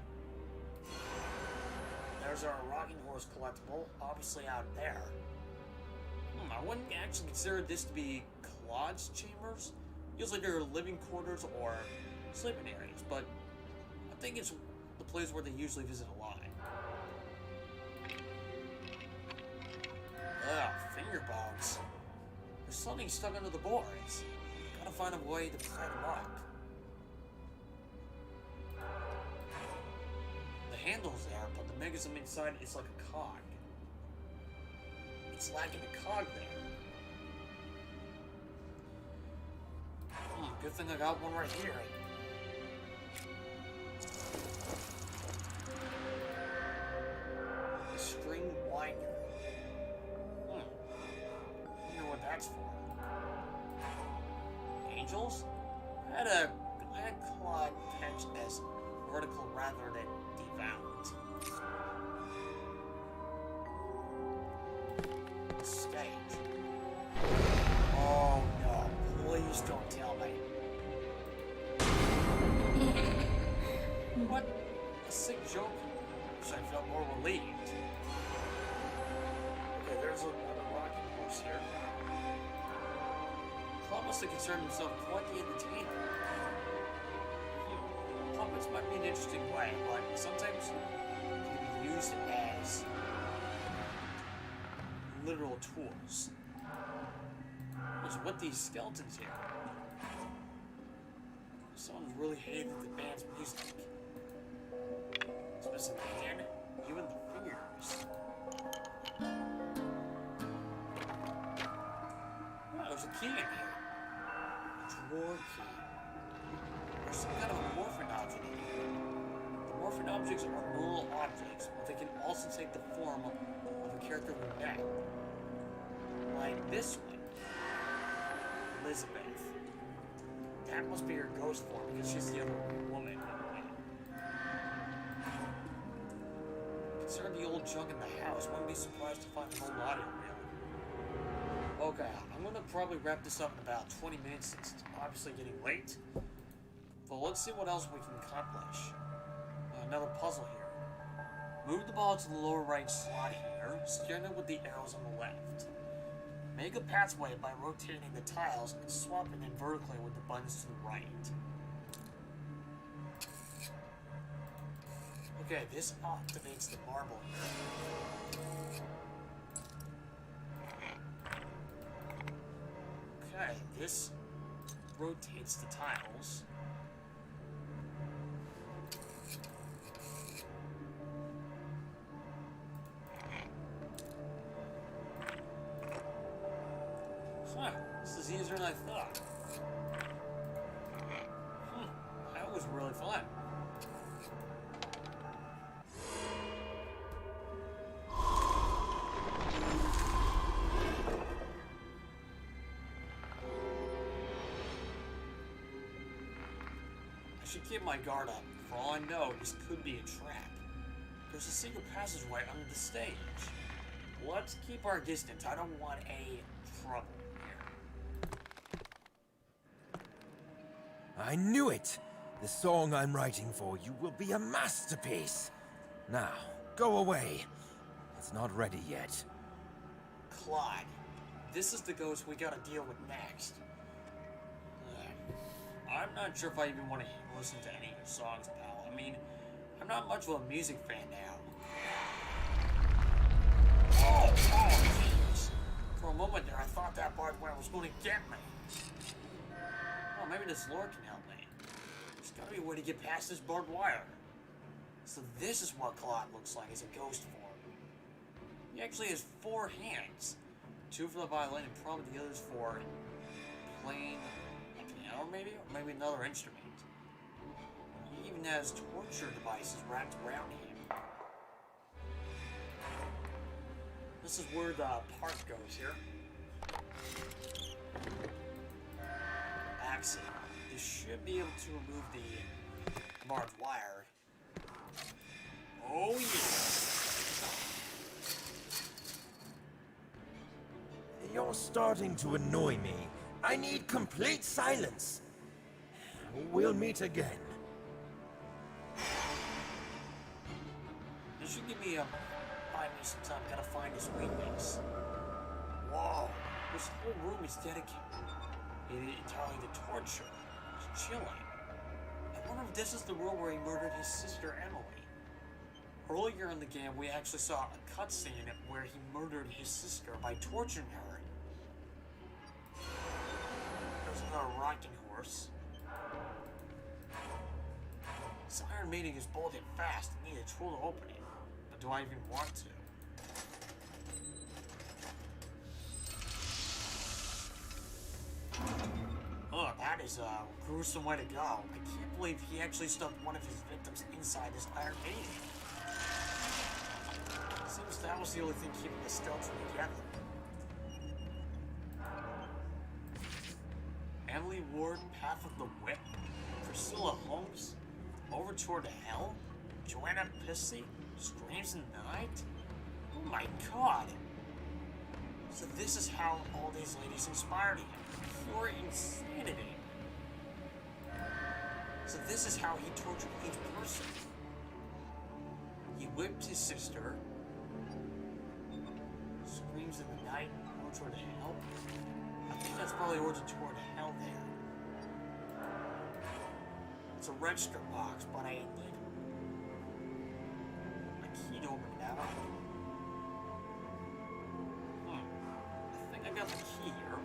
There's our rocking horse collectible, obviously out there. I wouldn't actually consider this to be Claude's chambers. Feels like they're living quarters or sleeping areas, but I think it's the place where they usually visit a lot. Ugh, finger bones. There's something stuck under the boards. Gotta find a way to pry them up. The handle's there, but the mechanism inside is like a cog. It's lacking a cog there. Good thing I got one right here. The string winder. Wonder what that's for. Angels? I had a I had Claude pitched as vertical rather than devout. Stage. Oh no, please don't tell me. What? A sick joke? Wish I felt more relieved. Okay, there's another rocking horse here. Claude must have concerned himself quite the entertainer. Puppets might be an interesting way, but sometimes they can be used as literal tools. What's with these skeletons here? Someone's really hated the band's music. It's missing the hand, even the fingers. Oh, there's a key in here. A drawer key. There's some kind of a morphing object in here. The morphing objects are normal objects, but they can also take the form of a character we met. Like this one. Elizabeth. That must be her ghost form because she's the other woman. Concerning the old junk in the house, wouldn't be surprised to find an old audio reel. Okay, I'm gonna probably wrap this up in about 20 minutes since it's obviously getting late. But let's see what else we can accomplish. Another puzzle here. Move the ball to the lower right slot here, steering it with the arrows on the left. Make a pathway by rotating the tiles and swapping them vertically with the buttons to the right. Okay, this activates the marble here. Okay, this rotates the tiles. Huh, this is easier than I thought. That was really fun. I should keep my guard up. For all I know, this could be a trap. There's a secret passageway under the stage. Let's keep our distance. I don't want a trouble here. I knew it! The song I'm writing for you will be a masterpiece. Now, go away. It's not ready yet. Claude, this is the ghost we gotta deal with next. I'm not sure if I even want to listen to any of your songs, pal. I mean, I'm not much of a music fan now. Oh, jeez. For a moment there, I thought that barbed wire was going to get me. Oh, maybe this lore can help me. There's gotta be a way to get past this barbed wire. So this is what Claude looks like as a ghost form. He actually has 4 hands. 2 for the violin and probably the others for playing a piano maybe? Or maybe another instrument. He even has torture devices wrapped around him. This is where the part goes here. Accent. This should be able to remove the barbed wire. Oh yeah! You're starting to annoy me. I need complete silence. We'll meet again. This should give me buy me some time. Gotta find his weakness. Whoa! This whole room is dedicated entirely to torture. He's chilling. I wonder if this is the room where he murdered his sister Emily. Earlier in the game, we actually saw a cutscene where he murdered his sister by torturing her. There's another rocking horse. This iron maiden is bolted fast and need a tool to open it. But do I even want to? Oh, that is a gruesome way to go. I can't believe he actually stuffed one of his victims inside this iron maiden. Seems that was the only thing keeping the skeleton together. Emily Ward, Path of the Whip. For Priscilla Holmes? Over toward hell? Joanna Pissy? Screams in the night? Oh my god! So this is how all these ladies inspired him. Pure insanity. So this is how he tortured each person. He whipped his sister. Screams in the night, over toward hell. I think that's probably origin toward hell there. It's a register box, but I ain't like my key to open that up. I think I got the key here.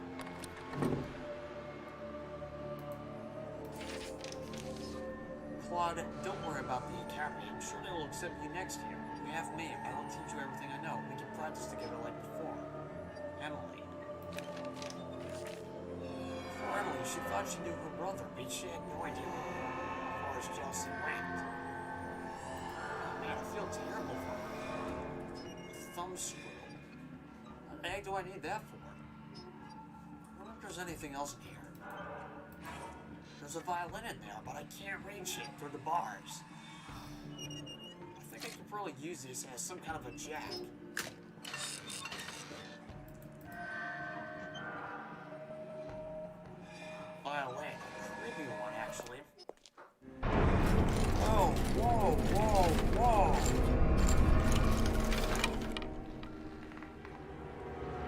Claude, don't worry about the academy. I'm sure they will accept you next year. You have me. I will teach you everything I know. We can practice together like before. Emily. Poor Emily, she thought she knew her brother, but she had no idea as far as Chelsea went. Oh man, I feel terrible for her. A thumb screw. What the heck do I need that for? I wonder if there's anything else in here. There's a violin in there, but I can't reach it through the bars. I think I could probably use this as some kind of a jack. Violin, a creepy one actually. Whoa, whoa, whoa, whoa!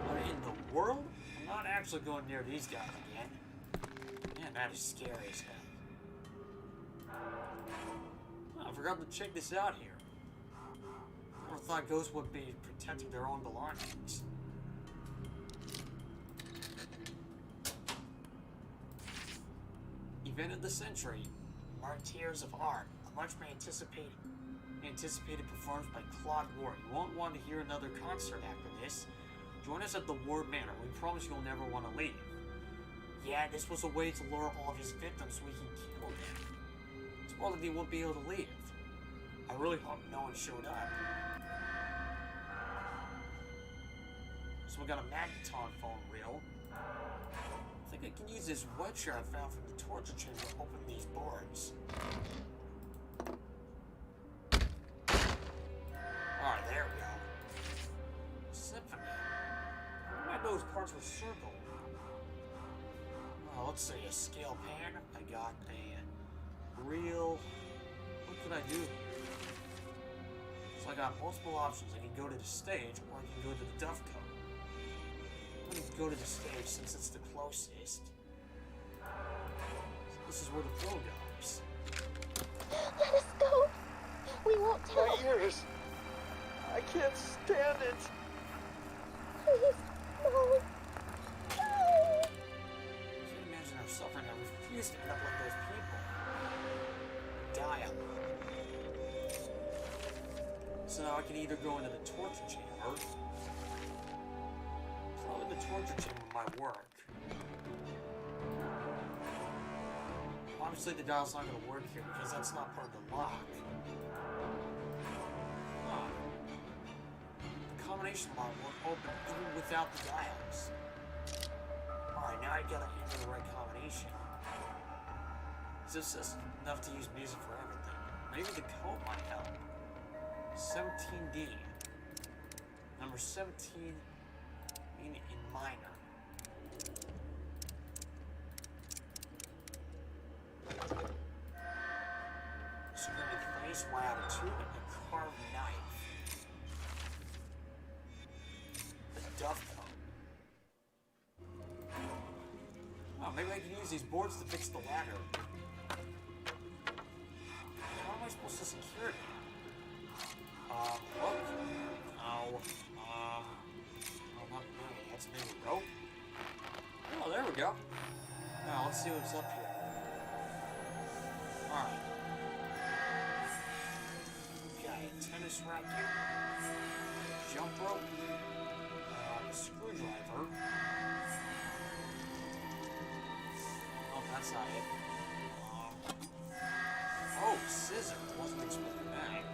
What in the world? I'm not actually going near these guys again. Man, that is scary as hell. Oh, I forgot to check this out here. Never thought ghosts would be protecting their own belongings. Event of the century, Martyrs of Art, a much anticipated performance by Claude Ward. You won't want to hear another concert after this. Join us at the Ward Manor. We promise you'll never want to leave. Yeah, this was a way to lure all of his victims so he can kill them. It's more like he won't be able to leave. I really hope no one showed up. So we got a magneton phone reel. I think I can use this wedge I found from the torture chamber to open these boards. Alright, there we go. Symphony. I didn't know those parts were circled. Let's see, a scale pan. I got a reel. What can I do here? So I got multiple options. I can go to the stage or I can go to the Duff Cone. I'm going to go to the stage since it's the closest. So this is where the flow goes. Let us go. We won't tell. My ears! I can't stand it! Please, no. Suffering, I refuse to end up like those people. Die out. So now I can either go into the torture chamber. Probably the torture chamber might work. Obviously the dial's not going to work here because that's not part of the lock. The combination lock won't open even without the dials. Alright, now I gotta enter the right combination. Is this just enough to use music for everything? Maybe the code might help. 17D. Number 17 in minor. Screaming face, my attitude, and a carved knife. The Duff Cone. Oh, maybe I can use these boards to fix the ladder. How am I supposed to secure it? Look. Oh, not really. That's maybe rope. Oh, there we go. Now, let's see what's up here. Alright. Okay, tennis racket. Jump rope. Screwdriver. That's not it. Oh, scissor. Wasn't expecting that.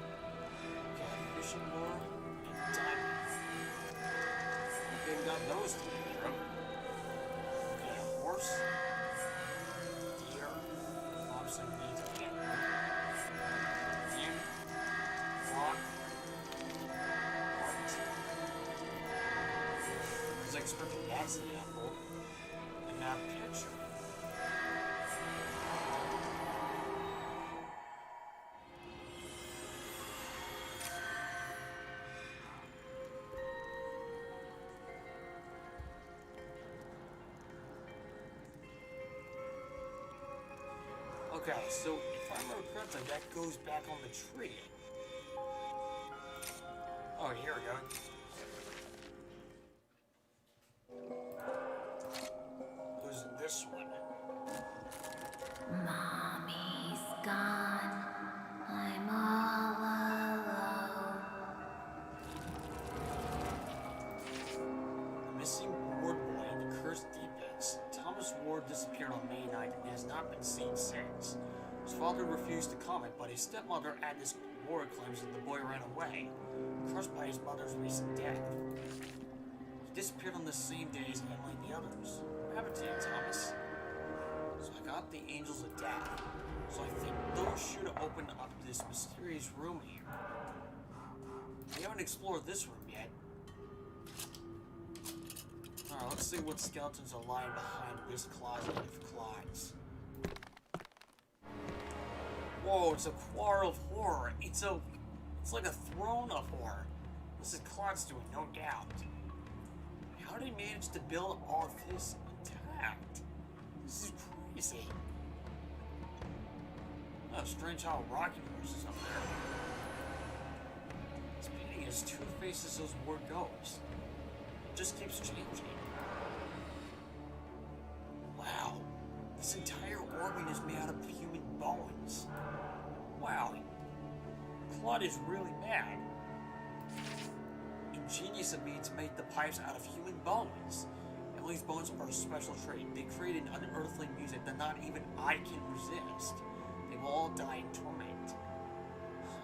Okay, fishing lure and diamond. Okay, we got those to take care of. Okay, a horse. Deer. obviously needs a hand. And lock. Because I expected that's the apple. And now picture. Okay, so if I remember correctly, that goes back on the tree. Oh, here we go. Who's in this one? Mommy's gone. I'm all alone. The missing Ward boy in the cursed deepest. Thomas Ward disappeared on May 9th and has not been seen since. His father refused to comment, but his stepmother, Agnes Ward, claims that the boy ran away, crushed by his mother's recent death. He disappeared on the same day as Emily and the others. What happened to you, Thomas? So I got the Angels of Death. So I think those should have opened up this mysterious room here. We haven't explored this room yet. Alright, let's see what skeletons are lying behind this closet of clods. Whoa, it's a quarrel of horror. It's like a throne of horror. This is Claude's doing, no doubt. How did he manage to build all of this intact? This is crazy. Oh, strange how a rocking horse is up there. This painting has two faces as word goes. It just keeps changing. Wow. This entire organ is made out of human bones. Wow. Claude is really mad. Ingenious of me to make the pipes out of human bones. Emily's bones are a special trait. They create an unearthly music that not even I can resist. They will all die in torment.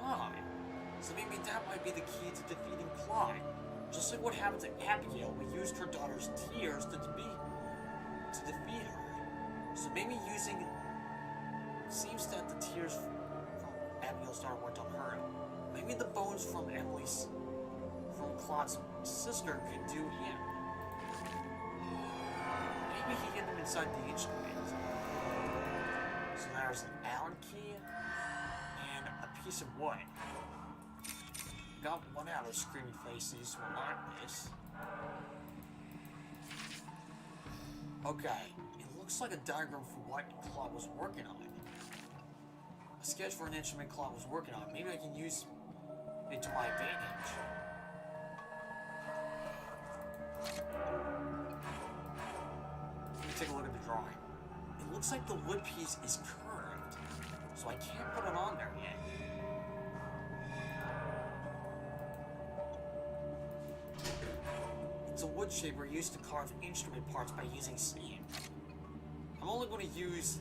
Huh. So maybe that might be the key to defeating Claude. Just like what happened to Abigail, we used her daughter's tears to defeat her. So maybe using... Seems that the tears from Abigail's daughter weren't on her. Maybe the bones from Claude's sister could do him. Maybe he hid them inside the instrument. So there's an Allen key and a piece of wood. Got one out of Screaming Faces will not miss. Okay, it looks like a diagram for what Claude was working on. A sketch for an instrument Claude was working on. Maybe I can use it to my advantage. Let me take a look at the drawing. It looks like the wood piece is curved, so I can't put it on there yet. It's a wood shaper used to carve instrument parts by using sand. I'm only going to use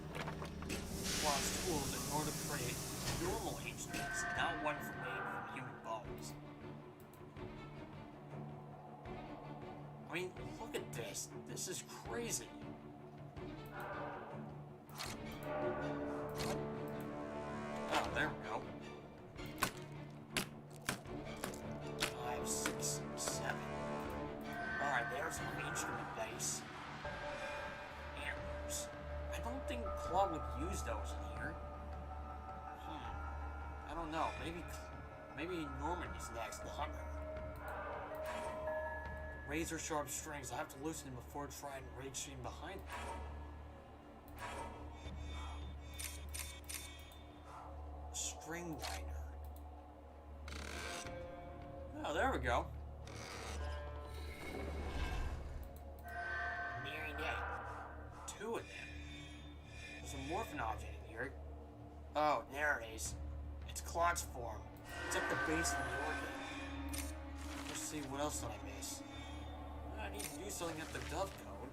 Claude's tools in order to create normal instruments, not one made from human bones. I mean, look at this. This is crazy. Oh, there we go. 5, 6, 7. Alright, there's an instrument base. Antlers. I don't think Claude would use those in here. I don't know. Maybe Norman is next, the hunter. Razor sharp strings. I have to loosen them before trying reaching behind them. String winder. Oh, there we go. Marionette. 2 of them. There's a morphin object in here. Oh, there it is. It's Claude's form. It's at the base of the organ. Let's see, what else did I miss? I need to do something at the dove code.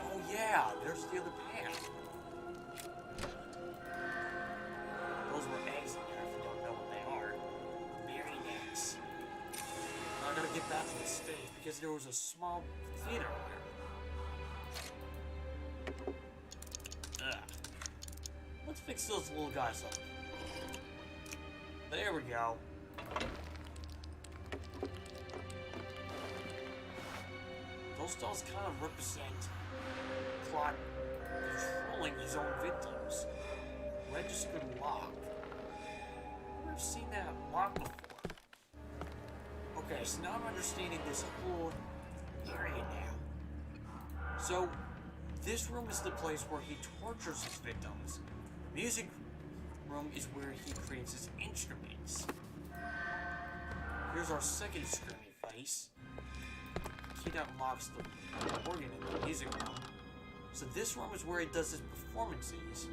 Oh yeah, there's the other pan. Those were eggs in there if you don't know what they are. Marionettes. Now I gotta get back to the stage because there was a small theater there. Let's fix those little guys up. There we go. Those dolls kind of represent Claude controlling his own victims. Registered lock. I've seen that lock before. Okay, so now I'm understanding this whole area now. So, this room is the place where he tortures his victims. Music room is where he creates his instruments. Here's our second screamy face. Key that unlocks the organ in the music room. So this room is where he does his performances.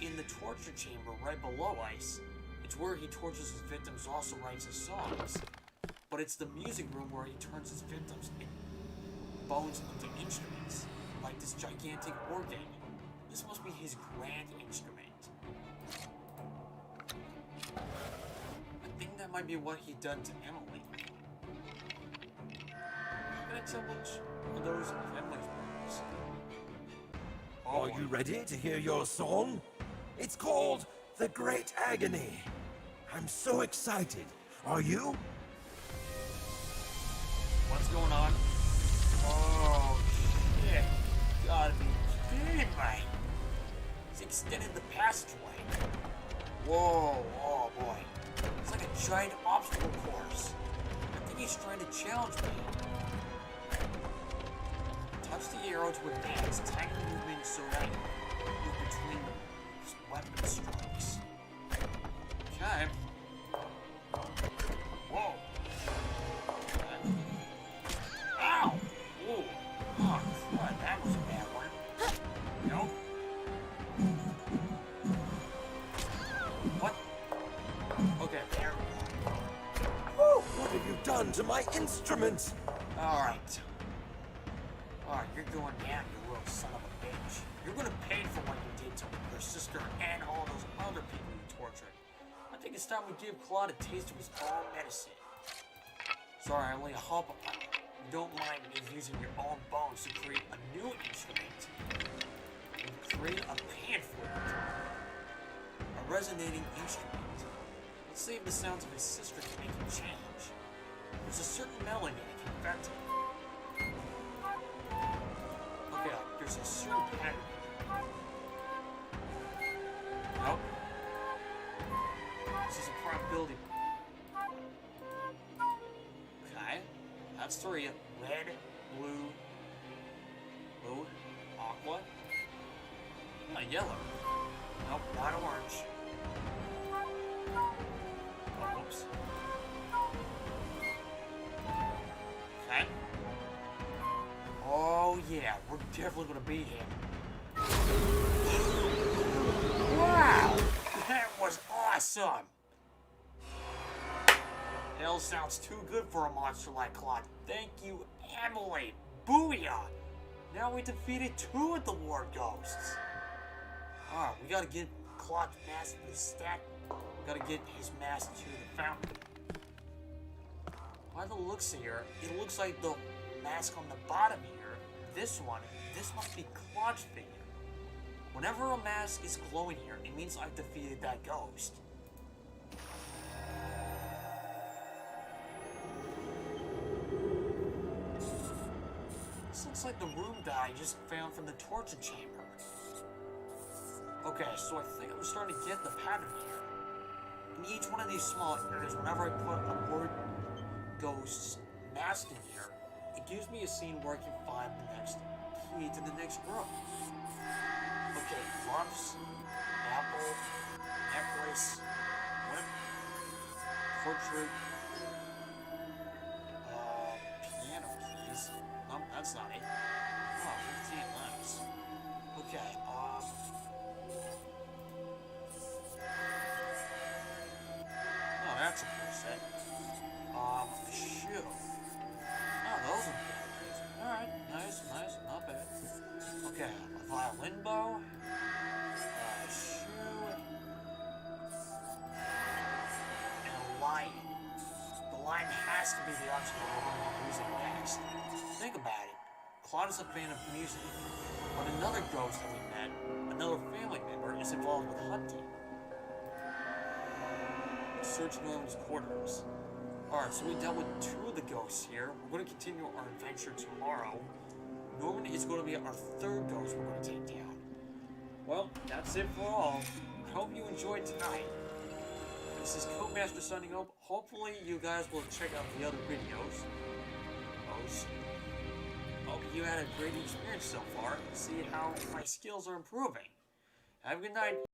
In the torture chamber right below us, it's where he tortures his victims, also writes his songs. But it's the music room where he turns his victims and bones into instruments, like this gigantic organ. This must be his grand instrument. I think that might be what he done to Emily. How can I tell which of those of Emily's bones? Are you ready to hear your song? It's called The Great Agony. I'm so excited. Are you? What's going on? Oh, shit. Gotta be kidding me. He's extended the passageway. Whoa, oh boy. It's like a giant obstacle course. I think he's trying to challenge me. Touch the arrow to advance. Time movement so that you move between weapon strikes. Okay. Whoa. Ow! Whoa. Oh, crud. That was a bad one. Nope. What? Okay, there we go. Oh, what have you done to my instruments? Alright. Alright, you're going down, you little son of a bitch. You're gonna pay for what you did to your sister and all those other people you tortured. I think it's time we give Claude a taste of his own medicine. Sorry, I only hope you don't mind me using your own bones to create a new instrument. And create a pan for it. A resonating instrument. Let's see if the sounds of his sister can make him change. There's a certain melody that can affect him. Okay, there's a certain pattern. Nope. This is a probability. Okay. That's three. Red, blue, aqua. Not yellow. Nope, not orange. Oh, whoops. Okay. Oh yeah, we're definitely gonna beat him. Wow! That was awesome! Hell sounds too good for a monster like Claude. Thank you, Emily. Booyah! Now we defeated 2 of the Ward Ghosts. Alright, we gotta get Claude's mask to the stack. We gotta get his mask to the fountain. By the looks here, it looks like the mask on the bottom here, this one, this must be Claude's figure. Whenever a mask is glowing here, it means I've defeated that ghost. This looks like the room that I just found from the torture chamber. Okay, so I think I'm starting to get the pattern here. In each one of these small areas, whenever I put a word ghost's mask in here, it gives me a scene where I can find the next key to the next room. Okay, lumps, apple, necklace, whip, portrait, piano keys. No, that's not it. Oh, 15 lines. Okay, oh, that's a cool set. Shoe. Oh, those are good keys. Alright, nice, not bad. Okay, a violin bow. Shoe. And a lion. The lion has to be the option that we're using next. Think about it. Claude is a fan of music. But another ghost that we met, Another family member is involved with hunting. Search Norman's quarters. Alright, so we dealt with 2 of the ghosts here. We're going to continue our adventure tomorrow. Norman is going to be our 3rd ghost we're going to take down. Well, that's it for all. I hope you enjoyed tonight. This is CodeMaster signing up. Hopefully you guys will check out the other videos. Hope you had a great experience so far. See how my skills are improving. Have a good night.